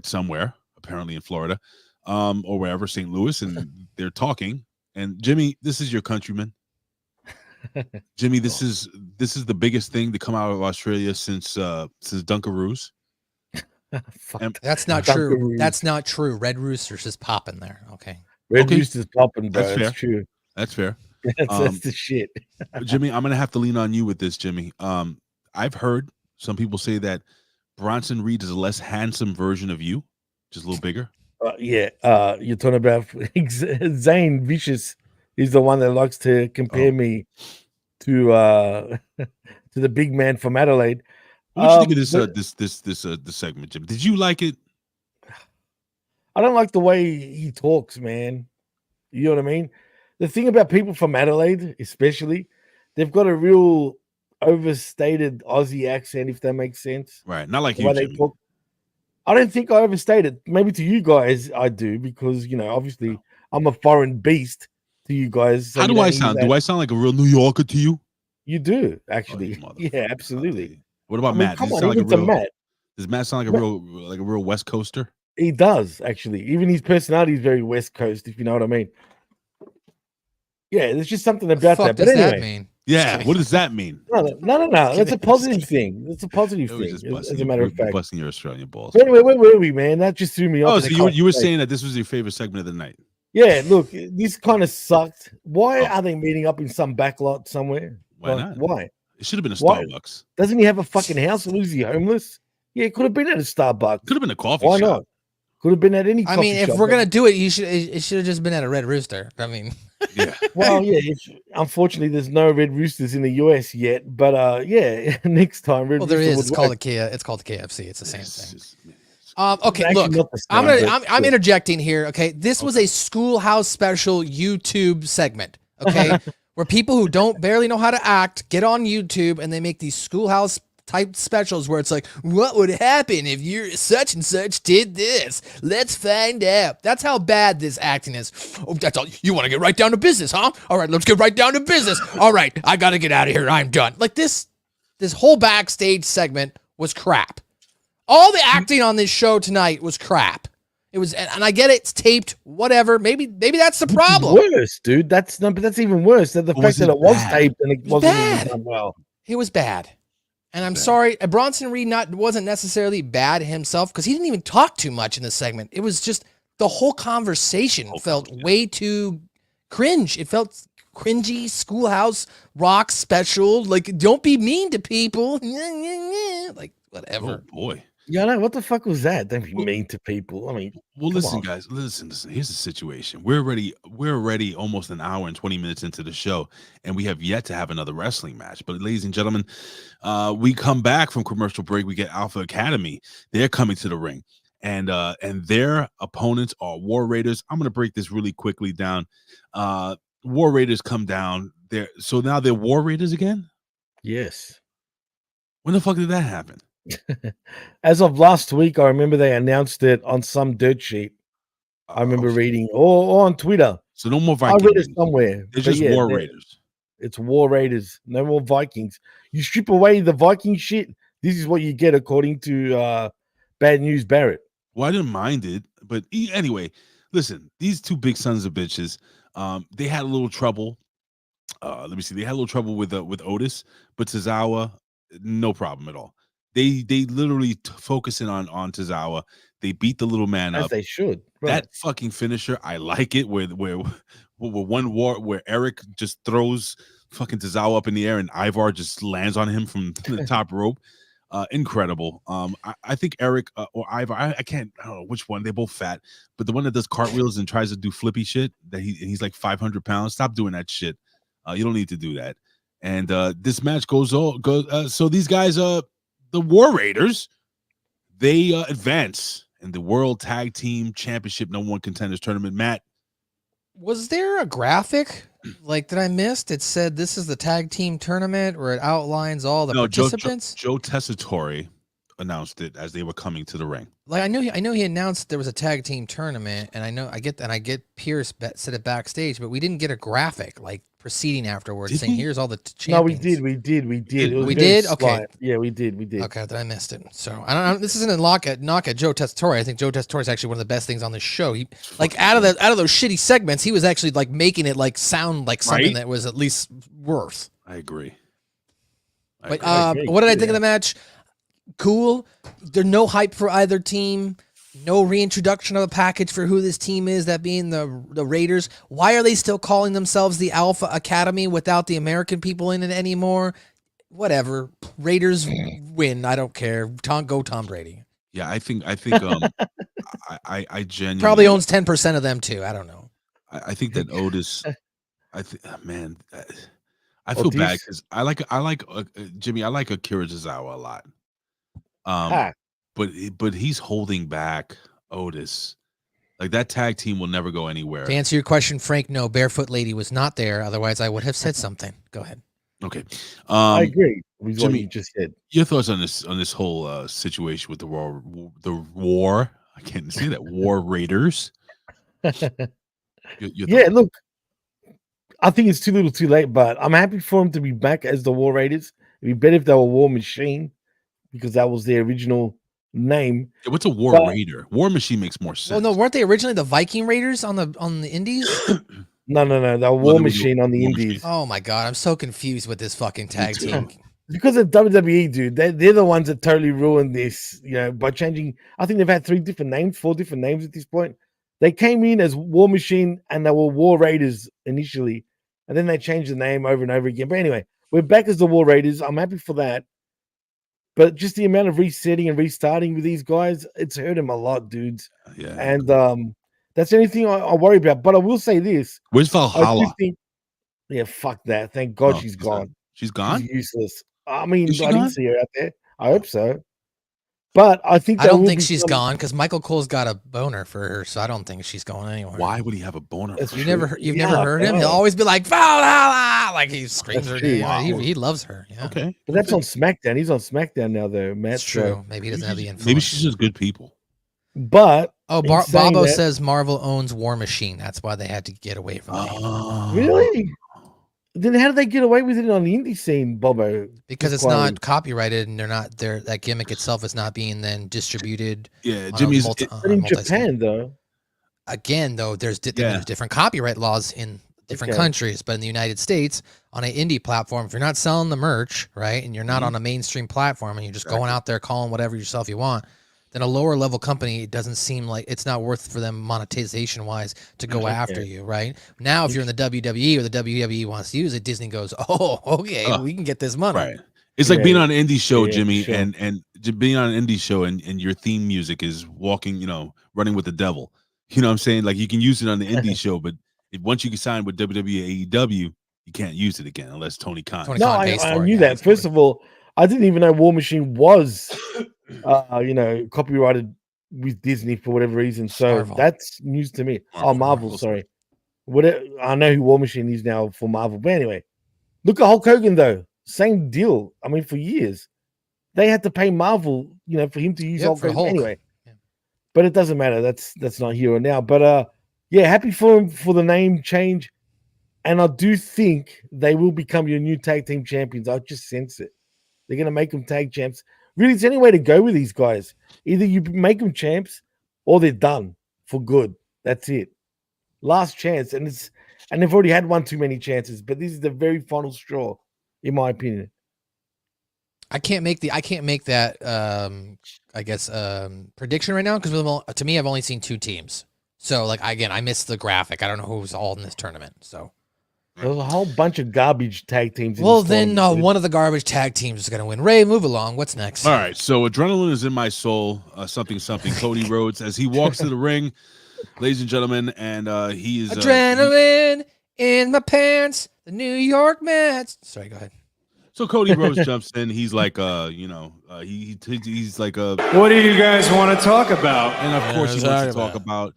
somewhere, apparently in Florida, or wherever, St. Louis, and they're talking. And Jimmy, this is your countryman. Jimmy, this is the biggest thing to come out of Australia since Dunkaroos. And That's not true. That's not true. Red Rooster's just popping there. Okay. Red Rooster's popping, bro. That's That's fair. true. That's fair. That's the shit. Jimmy, I'm gonna have to lean on you with this, Jimmy. I've heard some people say that Bronson Reed is a less handsome version of you, just a little bigger. Yeah. You're talking about Zane Vicious. He's the one that likes to compare me to to the big man from Adelaide. What do you think of this segment, Jim? Did you like it? I don't like the way he talks, man. You know what I mean? The thing about people from Adelaide, especially, they've got a real overstated Aussie accent, if that makes sense. Right. Not like The you, way they Jimmy. talk. I don't think I overstated. Maybe to you guys, I do, because, obviously I'm a foreign beast to you guys. So How do I sound? Do I sound like a real New Yorker to you? You do, actually. Yeah, absolutely. What about Matt? Come Does on, he sound like even a to real, Matt. Does Matt sound like a real West Coaster? He does, actually. Even his personality is very West Coast, if you know what I mean. Yeah, there's just something about fuck that. But does anyway, that mean? Yeah, what does that mean? No. That's a positive thing. That's a positive thing, as a matter of fact. Busting your Australian balls. Wait, where were we, man? That just threw me off. Oh, so you were saying that this was your favorite segment of the night? Yeah, look, this kind of sucked. Why are they meeting up in some backlot somewhere? Why not? Why? It should have been a Why? Starbucks. Doesn't he have a fucking house? Or is he homeless? Yeah, it could have been at a Starbucks. Could have been a coffee Why shop. not? Could have been at any I coffee mean, if shop. we're gonna do it, it should have just been at a Red Rooster. I mean, yeah. Well, yeah. Unfortunately, there's no Red Roosters in the US yet, but yeah, next time. Red well, there Rooster is. would It's called work. It's called the KFC. It's the same thing. It's Okay, actually look, not the same, I'm interjecting here. Okay, this was a Schoolhouse special YouTube segment. Okay, where people who barely know how to act get on YouTube and they make these Schoolhouse type specials where it's like, what would happen if you're such and such did this? Let's find out. That's how bad this acting is. Oh, that's all. You want to get right down to business, huh? All right, let's get right down to business. All right, I got to get out of here. I'm done. Like this whole backstage segment was crap. All the acting on this show tonight was crap. It was, and I get it, it's taped, whatever. Maybe that's the problem. Worse, dude. But that's even worse. That the fact that it was taped and it wasn't even done well. It was bad. And I'm sorry, Bronson Reed wasn't necessarily bad himself because he didn't even talk too much in this segment. It was just the whole conversation felt way too cringe. It felt cringy, Schoolhouse Rock special. Like, don't be mean to people. Like, whatever. Oh boy. Yeah, no, what the fuck was that? Don't be mean to people. I mean, well, come listen, on. guys, listen. Here's the situation. We're already almost an hour and 20 minutes into the show, and we have yet to have another wrestling match. But, ladies and gentlemen, we come back from commercial break. We get Alpha Academy. They're coming to the ring, and their opponents are War Raiders. I'm going to break this really quickly down. War Raiders come down there, so now they're War Raiders again. Yes. When the fuck did that happen? As of last week, I remember they announced it on some dirt sheet. I remember reading, or on Twitter. So no more I Vikings. read it somewhere. It's But just yeah, War Raiders. It's War Raiders. No more Vikings. You strip away the Viking shit, this is what you get according to Bad News Barrett. Well, I didn't mind it, but anyway, listen, these two big sons of bitches, they had a little trouble. Let me see. They had a little trouble with Otis, but Tozawa, no problem at all. They literally focusing on Tozawa. They beat the little man As up. they should. Right. That fucking finisher, I like it. Where Eric just throws fucking Tozawa up in the air and Ivar just lands on him from the top rope. Incredible. I think Eric or Ivar, I don't know which one. They're both fat, but the one that does cartwheels and tries to do flippy shit, that he's like 500 pounds. Stop doing that shit. You don't need to do that. And this match goes. So these guys, the War Raiders, they advance in the World Tag Team Championship #1 Contenders Tournament. Matt, was there a graphic like that I missed? It said this is the tag team tournament where it outlines all the participants. Joe Tessitore announced it as they were coming to the ring. Like I know he announced there was a tag team tournament, and I get Pierce said it backstage, but we didn't get a graphic. Like proceeding afterwards, Did saying, he? "Here's all the No, we champions." did. It was We very did? Okay. slight. Yeah, we did. Okay, then I missed it. So I don't. This isn't a knock at Joe Tessitore. I think Joe Tessitore is actually one of the best things on this show. He like out of those shitty segments, he was actually like making it like sound like something Right? that was at least worth. I agree. But agree. what did I think of the match? Cool. There's no hype for either team. No reintroduction of a package for who this team is, that being the Raiders. Why are they still calling themselves the Alpha Academy without the American people in it anymore? Whatever. Raiders win. I don't care. Go Tom Brady. Yeah, I think I genuinely Probably owns 10% of them too. I don't know. I think that Otis. Man, I feel bad because I like Jimmy. I like Akira Tozawa a lot. But he's holding back Otis. Like that tag team will never go anywhere. To answer your question, Frank, no, Barefoot Lady was not there. Otherwise, I would have said something. Go ahead. Okay. I agree with Jimmy, what you just said. Your thoughts on this whole situation with the war? I can't say that. War Raiders. Yeah, look, I think it's too little too late, but I'm happy for him to be back as the War Raiders. It'd be better if they were War Machine, because that was their original name. Yeah, what's a War Raider? War Machine makes more sense. Well, no, weren't they originally the Viking Raiders on the Indies? No, they were War Machine on the Indies. Oh my god, I'm so confused with this fucking tag team. Because of WWE, dude, they're the ones that totally ruined this, by changing. I think they've had 4 different names at this point. They came in as War Machine and they were War Raiders initially, and then they changed the name over and over again. But anyway, we're back as the War Raiders. I'm happy for that. But just the amount of resetting and restarting with these guys, it's hurt him a lot, dudes. Yeah. And that's the only thing I worry about. But I will say this. Where's Valhalla? Yeah, fuck that. Thank God she's gone. She's gone? She's useless. I mean, I gone? didn't see her out there. I hope so. But I think I don't think she's gone because Michael Cole's got a boner for her, so I don't think she's going anywhere. Why would he have a boner? You've never heard him? He'll always be like Valhalla, like he screams her name. He loves her. Yeah. Okay, but that's on SmackDown. He's on SmackDown now, though. Matt. That's true. Maybe he doesn't have the influence. Maybe she's just good people. But Bobo says Marvel owns War Machine. That's why they had to get away from it. Really? Then how do they get away with it on the indie scene, Bobo? Because it's not copyrighted, and that gimmick itself is not being then distributed. Yeah, Jimmy's in Japan though. Again, though, there's different copyright laws in different countries, but in the United States, on an indie platform, if you're not selling the merch, right, and you're not on a mainstream platform, and you're just going out there calling whatever yourself you want, then a lower level company, it doesn't seem like it's not worth for them monetization wise to go after you, right? Now, if you're in the WWE or the WWE wants to use it, Disney goes, "Oh, okay, we can get this money." Right. It's like being on an indie show, Jimmy, and being on an indie show, and your theme music is walking, running with the devil. You know what I'm saying? Like you can use it on the indie show, but once you can sign with WWE AEW, you can't use it again unless Tony Khan. I knew that. First of all, I didn't even know War Machine was, copyrighted with Disney for whatever reason. So Marvel. That's news to me. Marvel, sorry. I know who War Machine is now for Marvel. But anyway, look at Hulk Hogan, though. Same deal. I mean, for years, they had to pay Marvel, for him to use Hulk Hogan. Anyway, but it doesn't matter. That's not here or now. But happy for him for the name change. And I do think they will become your new tag team champions. I just sense it. They're going to make them tag champs. Really, it's any way to go with these guys. Either you make them champs or they're done for good. That's it. Last chance. And they've already had one too many chances, but this is the very final straw, in my opinion. I can't make that prediction right now because to me I've only seen 2 teams. So I missed the graphic. I don't know who's all in this tournament. So there's a whole bunch of garbage tag teams. Well, then one of the garbage tag teams is going to win. Ray, move along. What's next? All right. So adrenaline is in my soul. Something. Cody Rhodes as he walks to the ring, ladies and gentlemen, and he is adrenaline in my pants. The New York Mets. Sorry, go ahead. So Cody Rhodes jumps in. He's like, he's like what do you guys want to talk about? And of course, he wants to talk about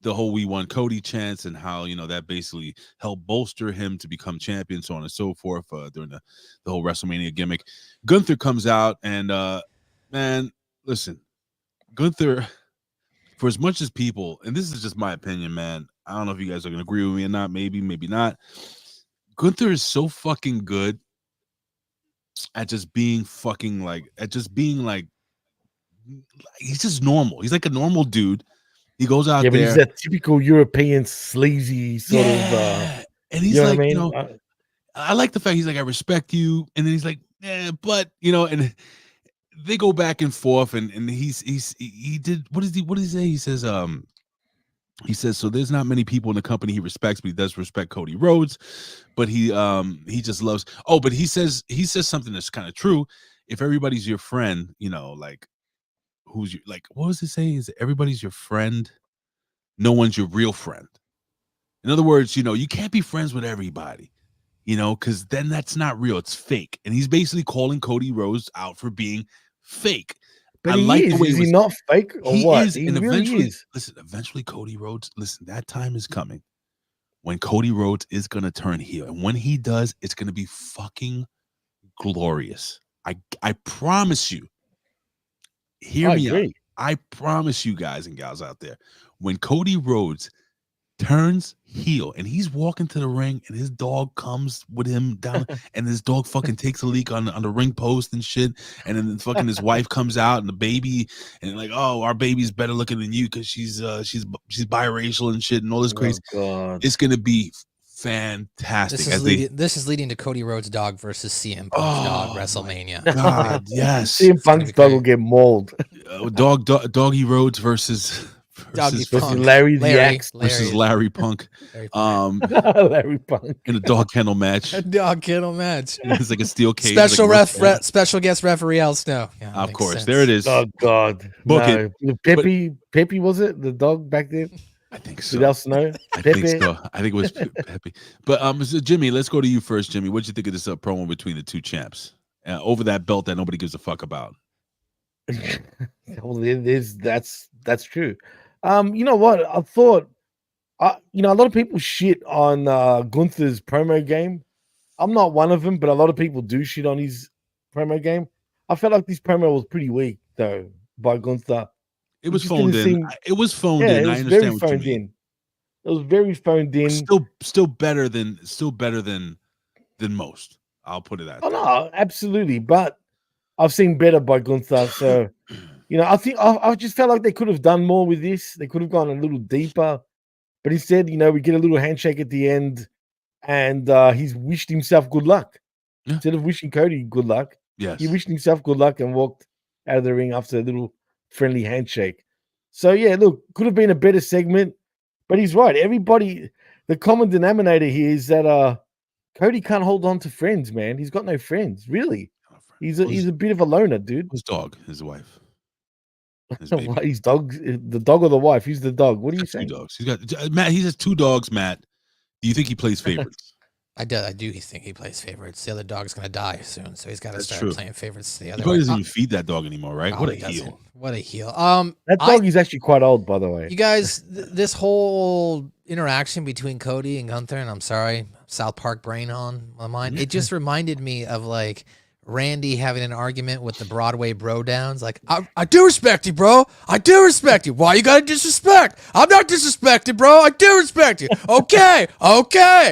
the whole "We Won Cody" chants and how that basically helped bolster him to become champion, so on and so forth during the whole WrestleMania gimmick. Gunther comes out and man, listen, Gunther, for as much as people, and this is just my opinion, man, I don't know if you guys are gonna agree with me or not, maybe not. Gunther is so fucking good at just being fucking like he's just normal. He's like a normal dude. He goes out Yeah, but there. he's that typical European sleazy sort of. And he's You know like, what I you mean? know, I like the fact he's like, I respect you, and then he's like, but you know, and they go back and forth, and he did what did he say? He says, so there's not many people in the company he respects, but he does respect Cody Rhodes, but he just loves. Oh, but he says something that's kind of true. If everybody's your friend, you know, like who's your, like, what was it say? Is everybody's your friend? No one's your real friend. In other words, you know, you can't be friends with everybody, you know, because then that's not real. It's fake. And he's basically calling Cody Rhodes out for being fake. But I he like is. the way Is it was, he not fake or he what? is, He and really eventually, is. listen, eventually Cody Rhodes, listen, that time is coming when Cody Rhodes is going to turn heel. And when he does, it's going to be fucking glorious. I promise you. Hear I me out. agree. I promise you guys and gals out there, when Cody Rhodes turns heel and he's walking to the ring and his dog comes with him down and his dog fucking takes a leak on the ring post and shit, and then fucking his wife comes out and the baby and like, oh, our baby's better looking than you because she's biracial and shit and all this crazy. God. It's gonna be fantastic. This is leading to Cody Rhodes' dog versus CM Punk's dog WrestleMania. God, yes. CM Punk's dog will get mauled. Doggy Rhodes versus Punk. Larry the Axe versus Larry Punk. Larry Punk in a dog kennel match. A dog kennel match. It's like a steel cage. Special guest referee Al Snow. Yeah, of course, sense. there it is. Oh God, Book no. Pepe was it the dog back then? I think so. Did Al Snow? I think so. I think it was Pepe. But so Jimmy, let's go to you first, Jimmy. What'd you think of this promo between the two champs over that belt that nobody gives a fuck about? Well, that's true. You know what? I thought, you know, a lot of people shit on Gunther's promo game. I'm not one of them, but a lot of people do shit on his promo game. I felt like this promo was pretty weak, though, by Gunther. It was phoned in. It was phoned in. It was very phoned in. It was very phoned in. Still better than most. I'll put it that. Oh no, absolutely. But I've seen better by Gunther, so. You know, I think I just felt like they could have done more with this. They could have gone a little deeper, but instead, you know, we get a little handshake at the end, and he's wished himself good luck. Yeah. Instead of wishing Cody good luck, yes, he wished himself good luck and walked out of the ring after a little friendly handshake. So yeah, look, could have been a better segment, but he's right. Everybody, the common denominator here is that Cody can't hold on to friends, man. He's got no friends, really. He's a bit of a loner, dude. His dog, his wife. His dog, the dog or the wife? Who's the dog? What are you saying? Two dogs. He's got Matt. He has two dogs. Matt, do you think he plays favorites? I do think he plays favorites. The other dog's gonna die soon, so he's got to start playing favorites. The other he probably doesn't even feed that dog anymore, right? Oh, what a heel! What a heel! That dog is actually quite old, by the way. You guys, this whole interaction between Cody and Gunther, and I'm sorry, South Park brain on my mind. It just reminded me of like Randy having an argument with the Broadway bro downs. Like, I do respect you, bro. I do respect you. Why you gotta disrespect? I'm not disrespected, bro. I do respect you. Okay.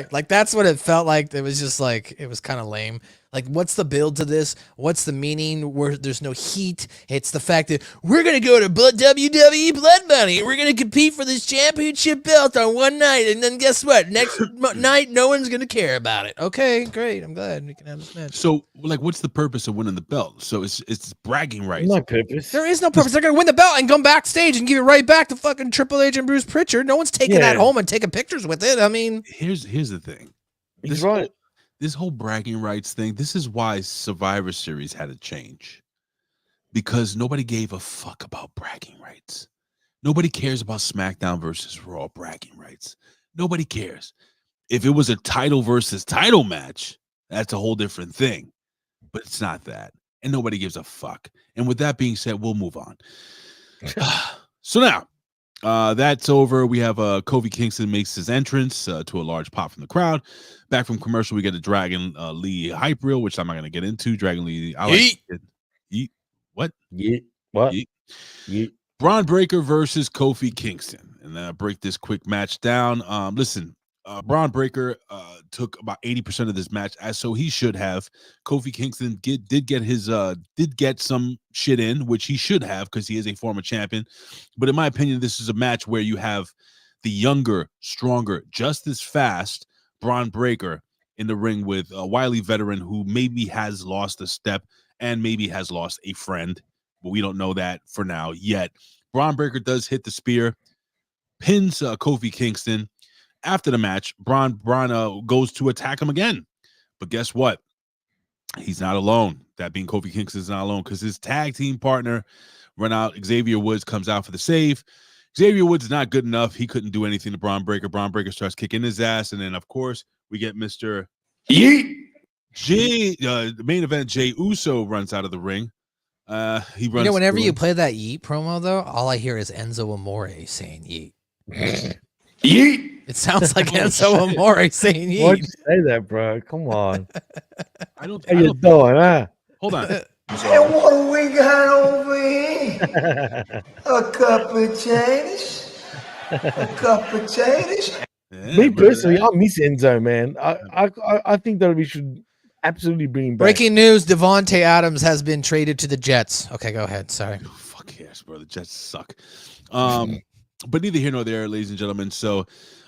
Like, that's what it felt like. It was just like, it was kind of lame. Like, what's the build to this? What's the meaning where there's no heat? It's the fact that we're going to go to WWE Blood Money. We're going to compete for this championship belt on one night. And then guess what? Next night, no one's going to care about it. Okay, great. I'm glad we can have this match. So, like, what's the purpose of winning the belt? So it's bragging rights. No purpose. There is no purpose. They're going to win the belt and come backstage and give it right back to fucking Triple H and Bruce Pritchard. No one's taking that home and taking pictures with it. I mean, here's the thing. He's right. This whole bragging rights thing, this is why Survivor Series had to change. Because nobody gave a fuck about bragging rights. Nobody cares about SmackDown versus Raw bragging rights. Nobody cares. If it was a title versus title match, that's a whole different thing. But it's not that. And nobody gives a fuck. And with that being said, we'll move on. So now, that's over. We have Kofi Kingston makes his entrance to a large pop from the crowd. Back from commercial, we get a Dragon Lee hype reel, which I'm not going to get into. Dragon Lee. Yeet. What? Yeet. What? Yeet. Bron Breakker versus Kofi Kingston. And then I break this quick match down. Listen, Bron Breakker took about 80% of this match, as so he should have. Kofi Kingston did get some shit in, which he should have because he is a former champion. But in my opinion, this is a match where you have the younger, stronger, just as fast Bron Breakker in the ring with a wily veteran who maybe has lost a step and maybe has lost a friend, but we don't know that for now yet. Bron Breakker does hit the spear, pins Kofi Kingston. After the match, Bron goes to attack him again. But guess what? He's not alone. That being Kofi Kingston is not alone because his tag team partner, Xavier Woods, comes out for the save. Xavier Woods is not good enough. He couldn't do anything to Bron Breakker. Bron Breakker starts kicking his ass. And then, of course, we get Mr. Yeet. The main event, Jey Uso runs out of the ring. He runs. Whenever you play that Yeet promo, though, all I hear is Enzo Amore saying Yeet. Yeet. It sounds like Enzo Amore saying Yeet. Why'd you say that, bro? Come on. I don't. How you doing, huh? Hold on. And what do we got over here? A cup of potatoes. A cup of potatoes. Yeah, Me brother, personally, I miss Enzo, man. I think that we should absolutely bring him back. Breaking news: Devontae Adams has been traded to the Jets. Okay, go ahead. Sorry. Oh, fuck yes, bro. The Jets suck. But neither here nor there, ladies and gentlemen. So,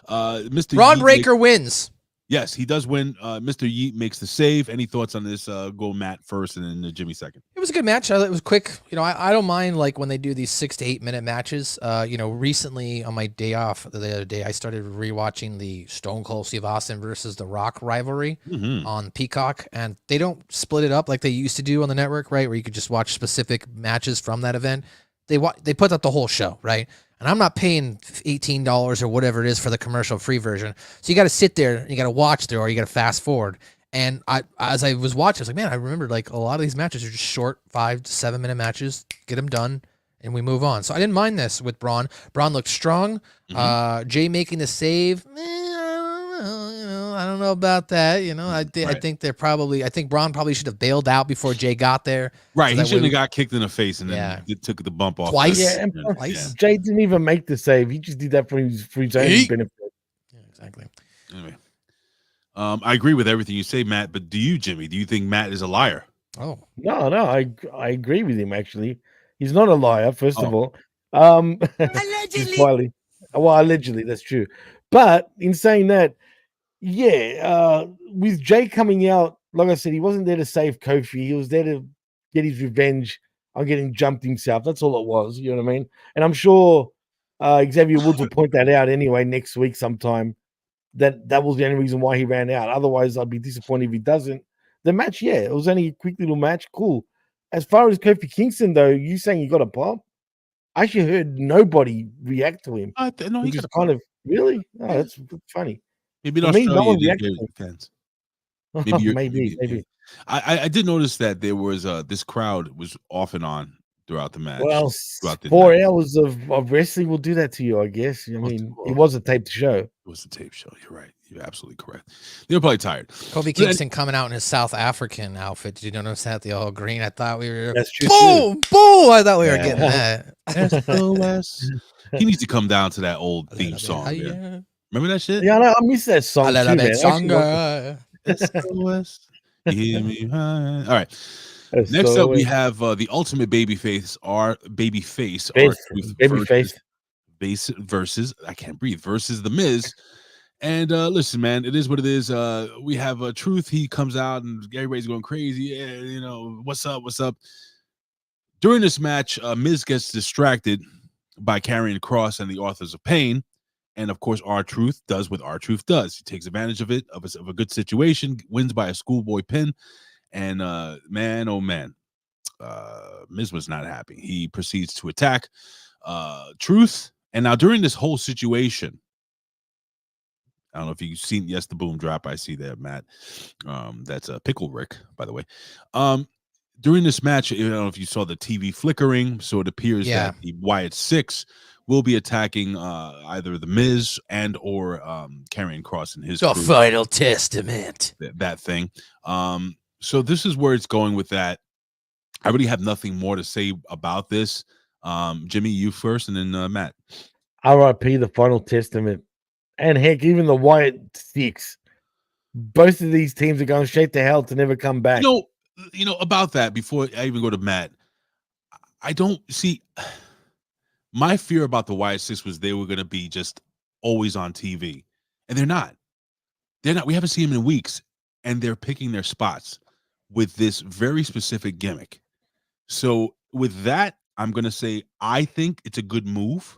Mr. Bron Yeet Breakker wins. yes, he does win. Mr. Yeet makes the save. Any thoughts on this? Go Matt first, and then Jimmy second. It was a good match. It was quick. I don't mind like when they do these 6 to 8 minute matches. Recently on my day off the other day, I started rewatching the Stone Cold Steve Austin versus The Rock rivalry on Peacock, and they don't split it up like they used to do on the network, right? Where you could just watch specific matches from that event. They put up the whole show, right? And I'm not paying $18 or whatever it is for the commercial free version. So you got to sit there and you got to watch there, or you got to fast forward. And as I was watching, I was like, man, I remember like a lot of these matches are just short 5 to 7 minute matches. Get them done, and we move on. So I didn't mind this with Bron. Bron looked strong. Jay making the save. I don't know about that. I think I think Bron probably should have bailed out before Jay got there. Right, So he shouldn't have got kicked in the face and then Yeah. took the bump off. Twice? Yeah, and Twice? Jay didn't even make the save. He just did that for his own benefit. Yeah, exactly. Anyway, I agree with everything you say, Matt. But do you, Jimmy? Do you think Matt is a liar? Oh, No, I agree with him. Actually, he's not a liar. First of all, Allegedly. Allegedly, that's true. But in saying that, with Jay coming out, like I said, he wasn't there to save Kofi. He was there to get his revenge on getting jumped himself. That's all it was. You know what I mean? And I'm sure Xavier Woods will point that out anyway next week sometime. That was the only reason why he ran out. Otherwise, I'd be disappointed if he doesn't. The match, it was only a quick little match. Cool. As far as Kofi Kingston, though, you saying he got a pop? I actually heard nobody react to him. No, he Which is got kind of really. Oh, that's funny. maybe in For me, no Australia one they reacted gave to him. fans. Maybe. I did notice that there was this crowd was off and on throughout the match. Well, throughout the 4 night. hours of wrestling will do that to you, I guess. I mean, well, it was a taped show. It was a tape show. You're right. You're absolutely correct. They were probably tired. Kofi Kingston coming out in his South African outfit. Did you notice that? The all green. I thought we were. That's true. Boom, boom. I thought we were getting that. SOS. He needs to come down to that old theme song. Man. Yeah. Remember that shit? Yeah, I miss that song. A little too, bit man. stronger. SOS. Hear me high. All right. That's Next so up, we weird. have the ultimate babyface, Face, R-Truth babyface. versus I can't breathe versus the Miz. And listen, man, it is what it is. We have Truth. He comes out and everybody's going crazy. Yeah, what's up? During this match, Miz gets distracted by carrying the cross and the Authors of Pain. And of course, R-Truth does what R-Truth does. He takes advantage of it, of a good situation, wins by a schoolboy pin. And man, oh man, Miz was not happy. He proceeds to attack Truth. And now during this whole situation, I don't know if you've seen, yes, the boom drop. I see that, Matt. That's a Pickle Rick, by the way. During this match, I don't know if you saw the TV flickering, so it appears that the Wyatt Six will be attacking either the Miz and or Karrion Kross and his The crew. Final Testament. That thing. So this is where it's going with that. I really have nothing more to say about this. Jimmy, you first, and then Matt. R.I.P. the Final Testament. And heck, even the Wyatt Six. Both of these teams are going straight to hell to never come back. You know about that. Before I even go to Matt, I don't see. My fear about the Wyatt Six was they were going to be just always on TV, and they're not. They're not. We haven't seen them in weeks, and they're picking their spots with this very specific gimmick. So with that, I'm going to say I think it's a good move.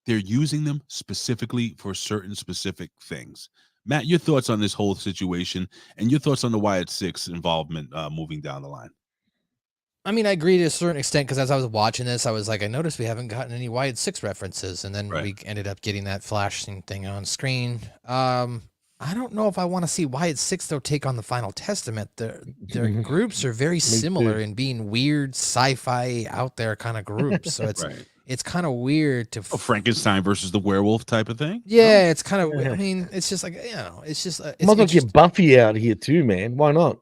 They're using them specifically for certain specific things. Matt, your thoughts on this whole situation and your thoughts on the Wyatt Six involvement moving down the line? I mean, I agree to a certain extent because as I was watching this, I was like, I noticed we haven't gotten any Wyatt Six references, and then we ended up getting that flashing thing on screen. I don't know if I want to see Wyatt Six though take on the Final Testament. Their groups are very similar in being weird sci-fi out there kind of groups, so it's it's kind of weird to Frankenstein versus the werewolf type of thing. Yeah, it's kind of. I mean, it's just like it's just. It's might as well get Buffy out here too, man. Why not?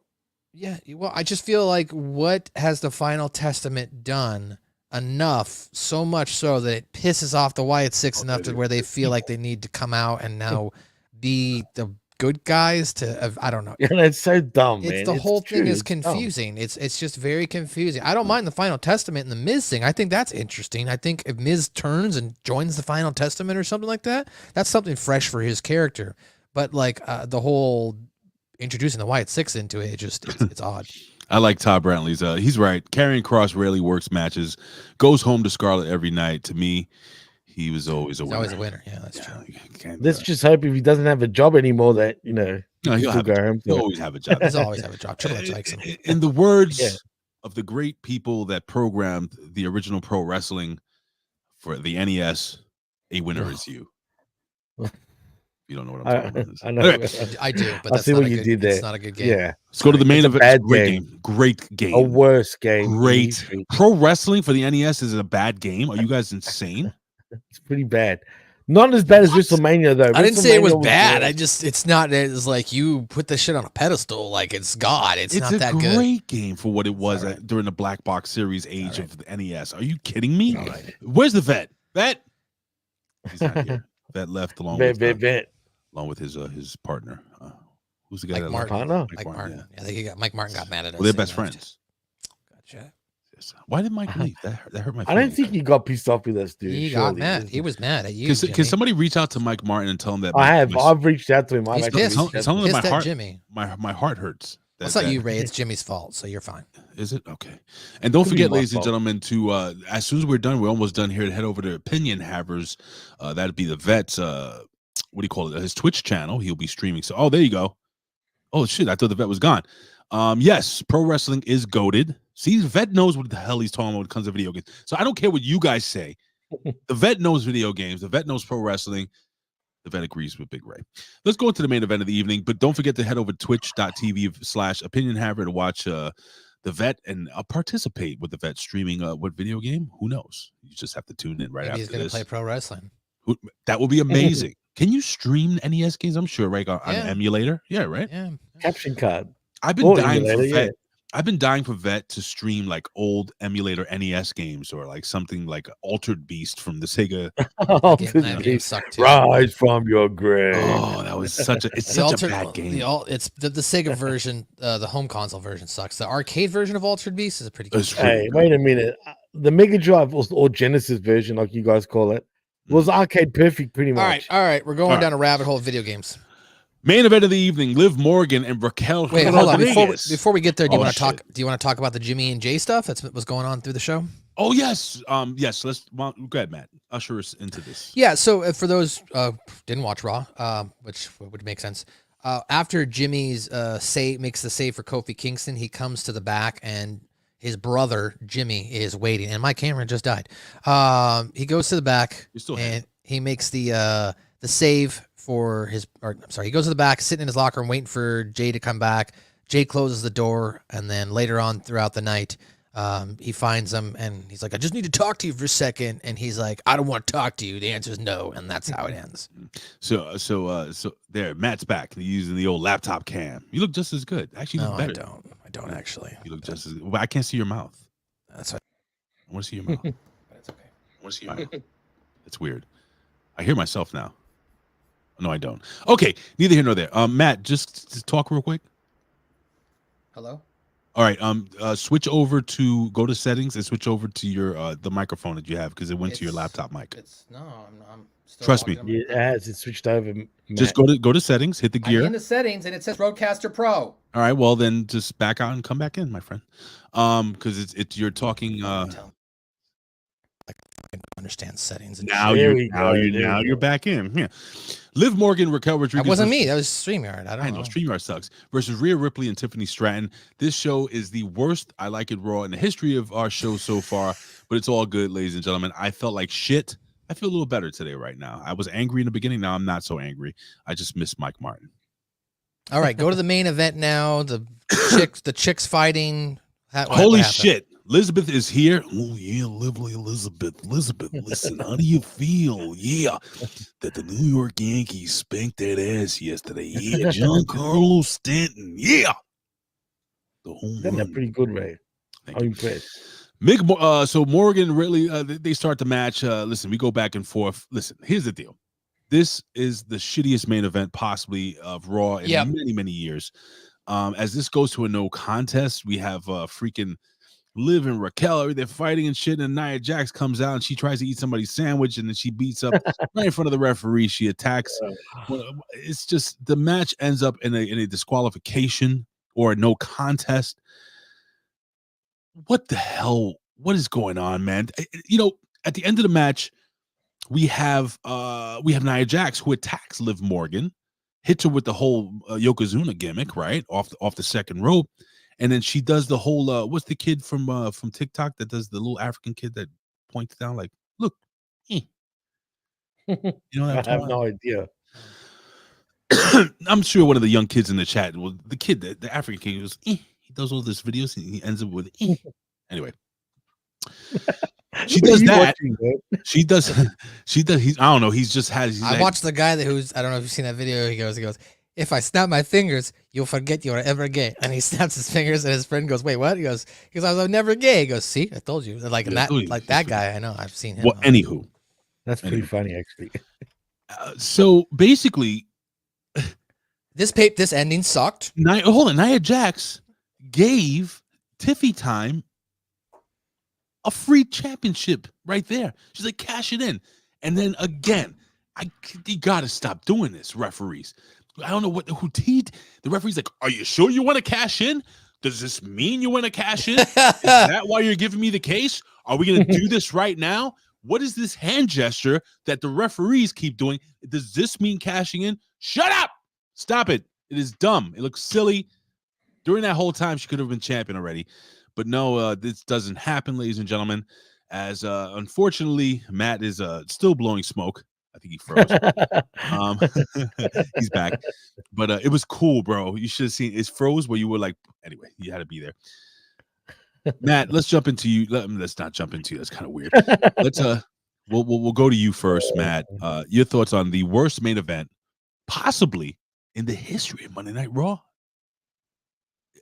Yeah, well, I just feel like what has the Final Testament done enough, so much so that it pisses off the Wyatt Six enough to where they feel like they need to come out and now be the good guys to I don't know. Yeah, that's so dumb, man. The whole thing is confusing. It's just very confusing. I don't mind the Final Testament and the Miz thing. I think that's interesting. I think if Miz turns and joins the Final Testament or something like that, that's something fresh for his character. But like the whole introducing the Wyatt Six into it, it's odd. I like Todd Brantley's. He's right. Karrion Kross rarely works matches, goes home to Scarlett every night. To me, he was always a winner. Always a winner. Yeah, that's true. Let's just hope if he doesn't have a job anymore that, he'll always have a job. He'll always have a job. Triple H likes him. In the words of the great people that programmed the original pro wrestling for the NES, a winner is you. You don't know what I'm talking about. I know. I do, but I see what you did there. It's not a good game. Yeah. Let's go to the main event. Bad Great game. Great game. A worse game. Great. Pro wrestling for the NES is a bad game. Are you guys insane? It's pretty bad. Not as bad as WrestleMania though. I didn't say it was bad. It's not. It's like you put this shit on a pedestal, like it's God. It's not that good. It's a great game for what it was during the Black Box Series age of the NES. Are you kidding me? Where's the vet? Vet? He's not here. Vet left along with his partner. Who's the guy that left? Mike Martin. Yeah, I think Mike Martin got mad at us. Well, they're best friends. Gotcha. Why did Mike leave? That hurt my feelings. I don't think he got pissed off with us, dude. He got mad. He was mad at you. Can somebody reach out to Mike Martin and tell him that? I've reached out to him. He's pissed. Tell him that Jimmy. My heart hurts. It's not you, Ray. It's Jimmy's fault, so you're fine. Is it? Okay. And don't forget, ladies and gentlemen, to as soon as we're done, we're almost done here, to head over to Opinion Havers. That'd be the vet's what do you call it? His Twitch channel. He'll be streaming. So there you go. Oh shit, I thought the vet was gone. Yes, pro wrestling is goated. See, the vet knows what the hell he's talking about when it comes to video games. So I don't care what you guys say. The vet knows video games. The vet knows pro wrestling. The vet agrees with Big Ray. Let's go into the main event of the evening, but don't forget to head over to twitch.tv/opinionhaver to watch the vet and participate with the vet streaming what video game? Who knows? You just have to tune in after he's going to play pro wrestling. That would be amazing. Can you stream NES games? I'm sure, right? On an emulator? Yeah, right? Yeah. Caption card. I've been dying for vet. I've been dying for vet to stream like old emulator NES games or like something like Altered Beast from the Sega. Rise from your grave. Oh, that was such a bad game. It's the Sega version, the home console version sucks. The arcade version of Altered Beast is a pretty good. Hey, wait a minute. The Mega Drive or Genesis version, like you guys call it, was arcade perfect pretty much. All right. We're going down a rabbit hole of video games. Main event of the evening: Liv Morgan and Raquel. Wait, hold on. Before we get there, do you want to talk? Do you want to talk about the Jimmy and Jay stuff that's what's going on through the show? Oh yes, yes. Go ahead, Matt. Usher us into this. Yeah. So for those didn't watch Raw, which would make sense. After Jimmy's makes the save for Kofi Kingston, he comes to the back and his brother Jimmy is waiting, and my camera just died. He goes to the back and he makes the save. He goes to the back, sitting in his locker room, waiting for Jay to come back. Jay closes the door, and then later on throughout the night, he finds him, and he's like, I just need to talk to you for a second. And he's like, I don't want to talk to you. The answer is no, and that's how it ends. So there, Matt's back. He's using the old laptop cam. You look just as good. Actually, you look better. I don't actually. You look just as good. Well, I can't see your mouth. That's right. I want to see your mouth. That's okay. I want to see your mouth. It's weird. I hear myself now. No, I don't. Okay, neither here nor there. Matt, just to talk real quick. Hello. All right. Switch over to go to settings and switch over to your the microphone that you have because it went to your laptop mic. I'm still Trust me. Yeah, it has. It switched over. Matt. Just go to settings, hit the gear. I'm in the settings and it says Roadcaster Pro. All right. Well, then just back out and come back in, my friend. Because it's you're talking. I can understand settings. And Now you're back in. Yeah. Liv Morgan, Raquel Rodriguez. That wasn't me. That was StreamYard. I know. StreamYard sucks. Versus Rhea Ripley and Tiffany Stratton. This show is the worst I Like It Raw in the history of our show so far, but it's all good, ladies and gentlemen. I felt like shit. I feel a little better today right now. I was angry in the beginning. Now I'm not so angry. I just miss Mike Martin. All right, go to the main event now. The chicks fighting. Holy shit. Elizabeth is here. Oh, yeah, lovely Elizabeth. Elizabeth, listen, how do you feel? Yeah, that the New York Yankees spanked that ass yesterday. Yeah, Giancarlo Stanton. Yeah. The home Done that run. pretty good, Ray. Thank I'm you. impressed. So Morgan really, they start the match. Listen, we go back and forth. Listen, here's the deal. This is the shittiest main event possibly of Raw in many, many years. As this goes to a no contest, we have freaking Liv and Raquel, they're fighting and shit, and Nia Jax comes out and she tries to eat somebody's sandwich and then she beats up right in front of the referee. She attacks. It's just the match ends up in a disqualification or a no contest. What the hell? What is going on, man? You know, at the end of the match, we have Nia Jax who attacks Liv Morgan, hits her with the whole Yokozuna gimmick, right? Off the second rope. And then she does the whole what's the kid from TikTok that does the little African kid that points down like, look, you know, I have no idea. I'm sure one of the young kids in the chat, well, the kid, the African kid, goes, he does all this videos and he ends up with anyway. She does that. She does. I don't know. He's just had. I watched the guy who's. I don't know if you've seen that video. He goes. If I snap my fingers, you'll forget you were ever gay. And he snaps his fingers, and his friend goes, "Wait, what?" He goes, "I was never gay." He goes, "See, I told you." Like that guy. I know. I've seen him. Well, anywho, that's pretty funny, actually. So basically, this ending sucked. Hold on, Nia Jax gave Tiffy Time a free championship right there. She's like, cash it in, and then again, you got to stop doing this, referees. I don't know the referee's like, are you sure you want to cash in? Does this mean you want to cash in? Is that why you're giving me the case? Are we going to do this right now? What is this hand gesture that the referees keep doing? Does this mean cashing in? Shut up! Stop it. It is dumb. It looks silly. During that whole time, she could have been champion already. But no, this doesn't happen, ladies and gentlemen, as unfortunately, Matt is still blowing smoke. I think he froze. He's back. But it was cool, bro. You should have seen it froze where you were like, anyway, you had to be there. Matt, let's jump into you. Let's not jump into you. That's kind of weird. Let's we'll go to you first, Matt. Your thoughts on the worst main event possibly in the history of Monday Night Raw.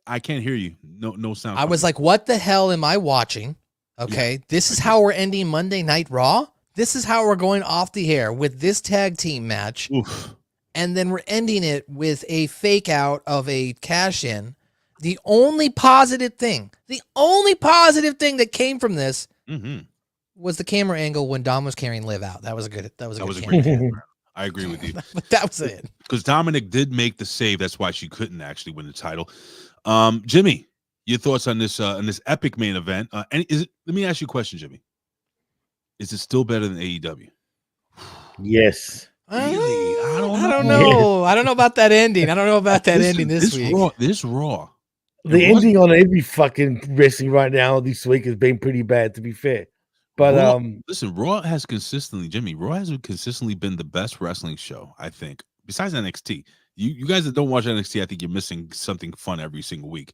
I can't hear you. No sound. I was like, what the hell am I watching? Okay, this is how we're ending Monday Night Raw. This is how we're going off the air with this tag team match. Oof. And then we're ending it with a fake out of a cash in. The only positive thing that came from this was the camera angle when Dom was carrying Liv out. That was a great camera. I agree with you. But that was it. Because Dominic did make the save. That's why she couldn't actually win the title. Jimmy, your thoughts on this epic main event? Let me ask you a question, Jimmy. Is it still better than AEW? Yes. Really? I don't know. I don't know about that ending. I don't know about that ending this week. This Raw. The ending on every fucking wrestling right now this week has been pretty bad, to be fair. But listen, Raw has consistently been the best wrestling show, I think, besides NXT. You guys that don't watch NXT, I think you're missing something fun every single week.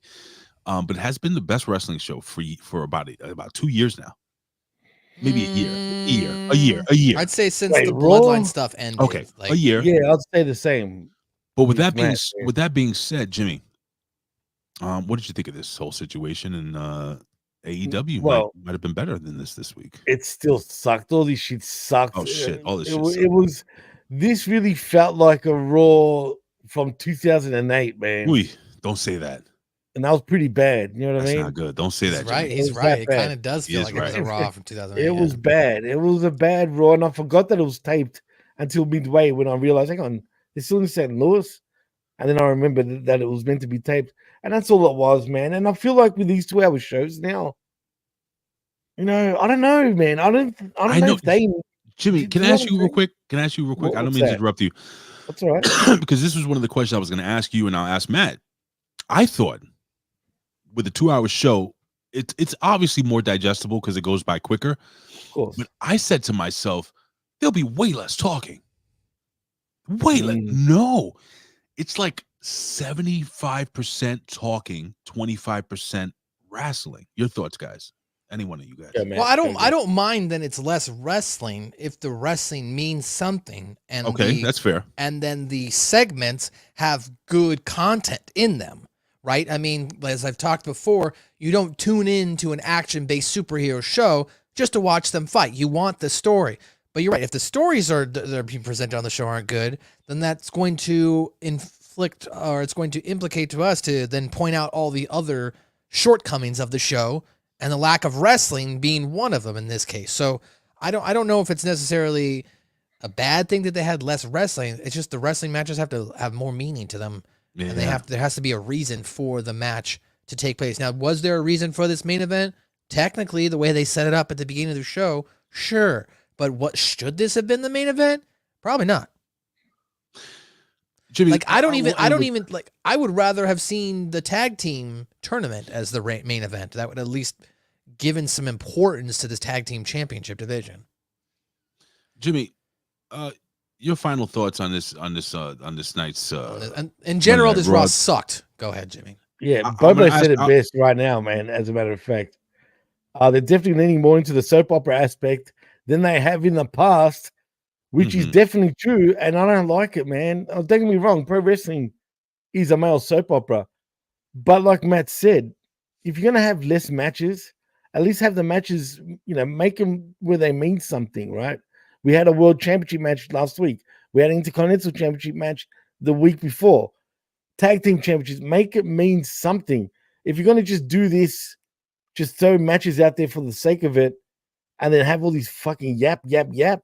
But it has been the best wrestling show for about 2 years now. Maybe a year. I'd say since the Bloodline stuff ended. Okay, a year. Yeah, I'd say the same. But with that being said, Jimmy, what did you think of this whole situation? And AEW might have been better than this week. It still sucked. All this shit sucked. Oh shit! All this shit. It was this really felt like a Raw from 2008, man. Ooh, don't say that. And that was pretty bad. You know what That's I mean? not good. Don't say He's that. right. Jimmy. He's was right. that It bad. kind of does He feel is like it was a right. Raw from 2008. It was bad. It was a bad Raw, and I forgot that it was taped until midway when I realized, hang on, they're still in St. Louis. And then I remembered that it was meant to be taped. And that's all it was, man. And I feel like with these 2-hour shows now, I don't know, man. I don't I know know. if they Jimmy, do can you I know ask what you I'm real saying? quick? Can I ask you real quick? I don't What's mean to that? interrupt you. That's all right. Because this was one of the questions I was going to ask you, and I'll ask Matt. I thought with a 2-hour show, it's obviously more digestible because it goes by quicker. Of course. But I said to myself, there'll be way less talking. Way less. Mm. No, it's like 75% talking, 25% wrestling. Your thoughts, guys? Any one of you guys? Yeah, man. Well, I don't mind that it's less wrestling if the wrestling means something, and Okay, that's fair. and then the segments have good content in them, right? I mean, as I've talked before, you don't tune in to an action-based superhero show just to watch them fight. You want the story. But you're right. If the stories that are being presented on the show aren't good, then that's going to inflict, or it's going to implicate to us to then point out all the other shortcomings of the show, and the lack of wrestling being one of them in this case. So I don't know if it's necessarily a bad thing that they had less wrestling. It's just the wrestling matches have to have more meaning to them, and there has to be a reason for the match to take place. Now, was there a reason for this main event? Technically, the way they set it up at the beginning of the show, sure. But what should this have been the main event? Probably not. Jimmy, Like I would rather have seen the tag team tournament as the main event. That would at least given some importance to this tag team championship division. Jimmy, your final thoughts on this night's in general, Monday this Night Raw Raw. sucked. Go ahead, Jimmy. Yeah, I'm Bobo gonna said ask- it best right now, man. As a matter of fact, they're definitely leaning more into the soap opera aspect than they have in the past, which is definitely true. And I don't like it, man. Don't get me wrong. Pro wrestling is a male soap opera, but like Matt said, if you're gonna have less matches, at least have the matches, make them where they mean something, right? We had a world championship match last week. We had an intercontinental championship match the week before. Tag team championships, make it mean something. If you're gonna just do this, just throw matches out there for the sake of it, and then have all these fucking yap. Yeah.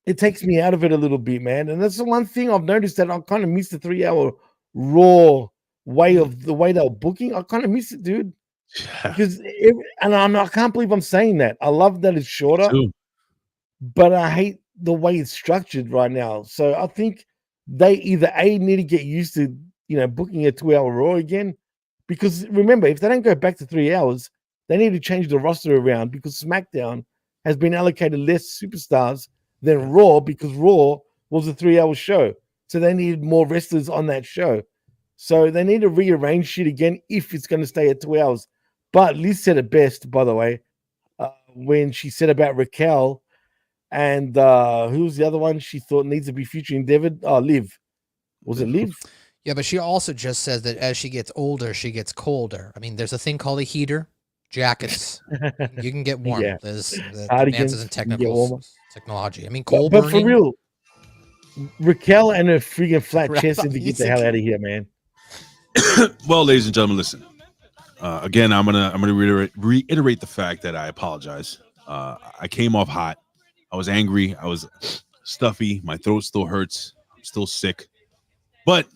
It takes me out of it a little bit, man. And that's the one thing I've noticed that I kind of miss the 3-hour Raw way of the way they were booking. I kind of miss it, dude. Because I can't believe I'm saying that. I love that it's shorter, but I hate the way it's structured right now. So I think they either need to get used to booking a 2-hour Raw again, because remember, if they don't go back to 3 hours, they need to change the roster around, because SmackDown has been allocated less superstars than Raw, because Raw was a 3-hour show. So they needed more wrestlers on that show. So they need to rearrange shit again if it's going to stay at 2 hours. But Liz said it best, by the way, when she said about Raquel and who was the other one she thought needs to be future endeavored? Oh, Liv. Was it Liv? Yeah, but she also just says that as she gets older, she gets colder. I mean, there's a thing called a heater, jackets. You can get warm. Yeah. There's the Cardigans, advances in you can get warmer. technology. I mean, coal But for burning. real, Raquel and her freaking flat chest need to You get the think- hell out of here, man. Well, ladies and gentlemen, listen. Again, I'm gonna reiterate the fact that I apologize. I came off hot. I was angry. I was stuffy. My throat still hurts. I'm still sick. But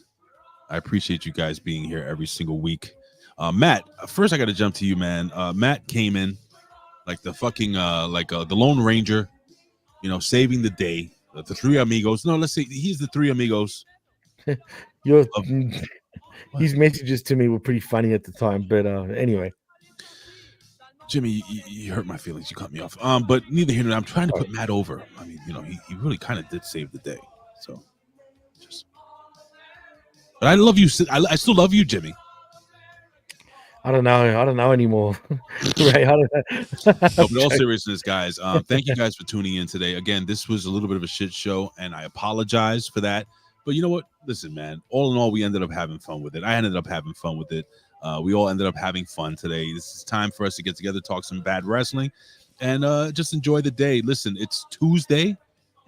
I appreciate you guys being here every single week. Matt, first I got to jump to you, man. Matt came in like the fucking the Lone Ranger, saving the day. The three amigos. No, let's say he's the three amigos. His messages to me were pretty funny at the time, but anyway. Jimmy, you hurt my feelings. You cut me off. But neither here nor there. I'm trying to put Matt over. I mean, he really kind of did save the day. So, but I love you. I still love you, Jimmy. I don't know anymore. Right? I don't know. No, but in all seriousness, guys, thank you guys for tuning in today. Again, this was a little bit of a shit show, and I apologize for that. But you know what? Listen, man, all in all, we ended up having fun with it. I ended up having fun with it. We all ended up having fun today. This is time for us to get together, talk some bad wrestling, and just enjoy the day. Listen, it's Tuesday.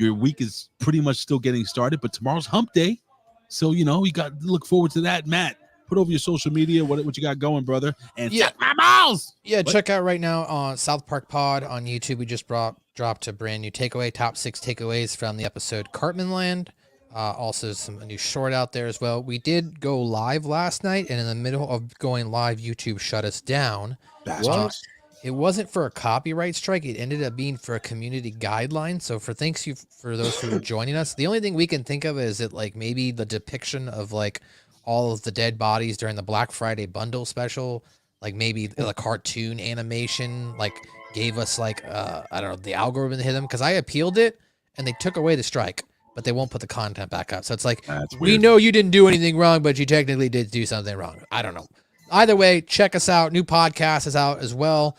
Your week is pretty much still getting started, but tomorrow's hump day. So, you know, you got to look forward to that. Matt, put over your social media, what you got going, brother. And Yeah. suck my balls. Yeah, What? check out right now on South Park Pod on YouTube. We just dropped a brand new takeaway, top 6 takeaways from the episode Cartman Land. Also, a new short out there as well. We did go live last night, and in the middle of going live, YouTube shut us down. Bastards. It wasn't for a copyright strike. It ended up being for a community guideline. So for those who are joining us, the only thing we can think of is that like maybe the depiction of like all of the dead bodies during the Black Friday bundle special, like maybe the cartoon animation, like gave us like I don't know, the algorithm hit them, because I appealed it and they took away the strike, but they won't put the content back up. So it's like, we know you didn't do anything wrong, but you technically did do something wrong. I don't know. Either way, check us out. New podcast is out as well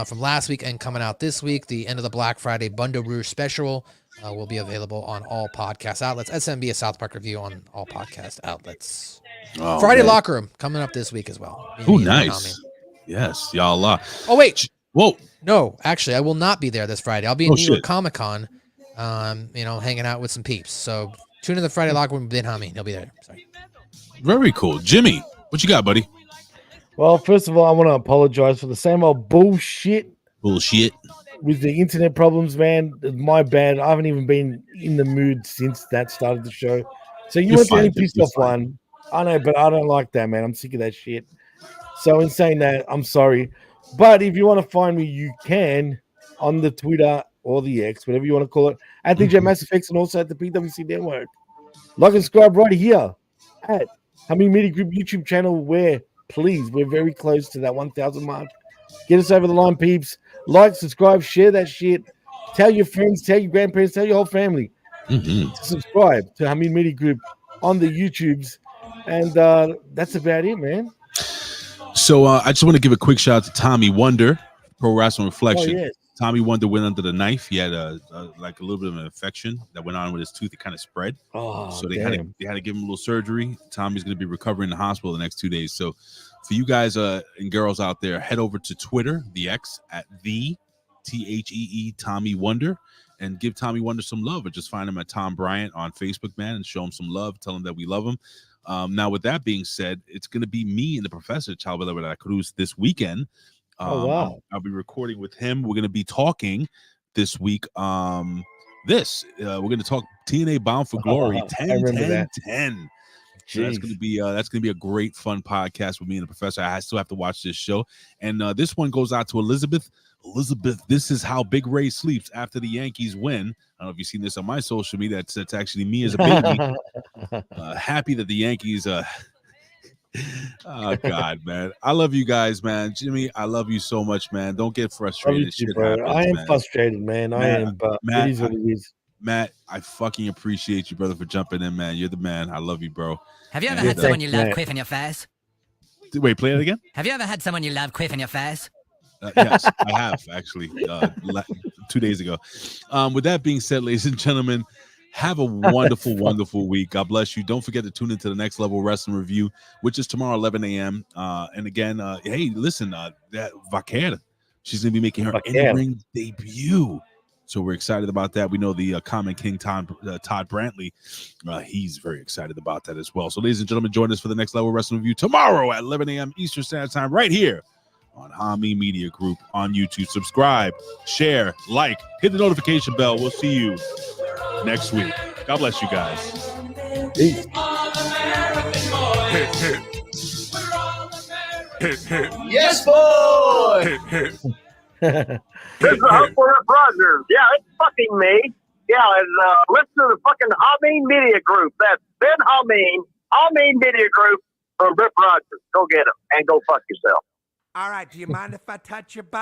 from last week and coming out this week. The end of the Black Friday Bundle Brew special will be available on all podcast outlets. SMB, a South Park review on all podcast outlets. Oh, Friday man. Locker Room coming up this week as well. Oh, nice. Yes, y'all. Oh, wait. Whoa. No, actually, I will not be there this Friday. I'll be in New York Shit. Comic Con, hanging out with some peeps. So tune in to the Friday Locker Room with Ben Hamin. He'll be there. Sorry. Very cool. Jimmy, what you got, buddy? Well, first of all, I want to apologize for the same old bullshit Bullshit. with the internet problems, man. My bad. I haven't even been in the mood since that started the show. So you You're weren't the only fine, dude. pissed You're off fine. one. I know, but I don't like that, man. I'm sick of that shit. So in saying that, I'm sorry. But if you want to find me, you can on the Twitter or the X, whatever you want to call it, at DJ Mass Effects and also at the PWC Network. Like and subscribe right here at Hamin Media Group YouTube channel, where, please, we're very close to that 1,000 mark. Get us over the line, peeps. Like, subscribe, share that shit. Tell your friends, tell your grandparents, tell your whole family to subscribe to Hamin Media Group on the YouTubes. And that's about it, man. So I just want to give a quick shout out to Tommy Wonder, Pro Wrestling Reflection. Oh, yes. Tommy Wonder went under the knife. He had a little bit of an infection that went on with his tooth. It kind of spread. Oh, So they had to give him a little surgery. Tommy's going to be recovering in the hospital the next 2 days. So for you guys and girls out there, head over to Twitter, the X, at the THEE Tommy Wonder, and give Tommy Wonder some love, or just find him at Tom Bryant on Facebook, man, and show him some love. Tell him that we love him. Now, with that being said, it's going to be me and the Professor Chalbala with Cruz this weekend. Oh, wow. I'll be recording with him. We're going to be talking this week. We're going to talk TNA Bound for Glory 10-10-10. So that's going to be a great fun podcast with me and the Professor. I still have to watch this show, and this one goes out to Elizabeth. Elizabeth, this is how Big Ray sleeps after the Yankees win. I don't know if you've seen this on my social media. That's actually me as a baby. Happy that the Yankees. Oh God, man! I love you guys, man. Jimmy, I love you so much, man. Don't get frustrated. Shit happens, I am man. frustrated, man. I am, but Matt, it is what it is. Matt, I fucking appreciate you, brother, for jumping in, man. You're the man. I love you, bro. Have you ever And, had someone you love Matt. quiff in your face? Wait, play it again. Have you ever had someone you love quiff in your face? Yes, I have actually 2 days ago. With that being said, ladies and gentlemen, have a wonderful, wonderful week. God bless you. Don't forget to tune into the Next Level Wrestling Review, which is tomorrow, 11 a.m. And again, hey, listen, that Raquel, she's going to be making her in-ring debut. So we're excited about that. We know the Common King Todd Brantley, he's very excited about that as well. So, ladies and gentlemen, join us for the Next Level Wrestling Review tomorrow at 11 a.m. Eastern Standard Time right here on Hamin Media Group on YouTube. Subscribe, share, like, hit the notification bell. We'll see you next week. God bless you guys. Peace. Yes, boy! This is Hustler Rogers. Yeah, it's fucking me. Yeah, and listen to the fucking Hamin Media Group. That's Ben Hamin Media Group from Rip Rogers. Go get him and go fuck yourself. All right, do you mind if I touch your body?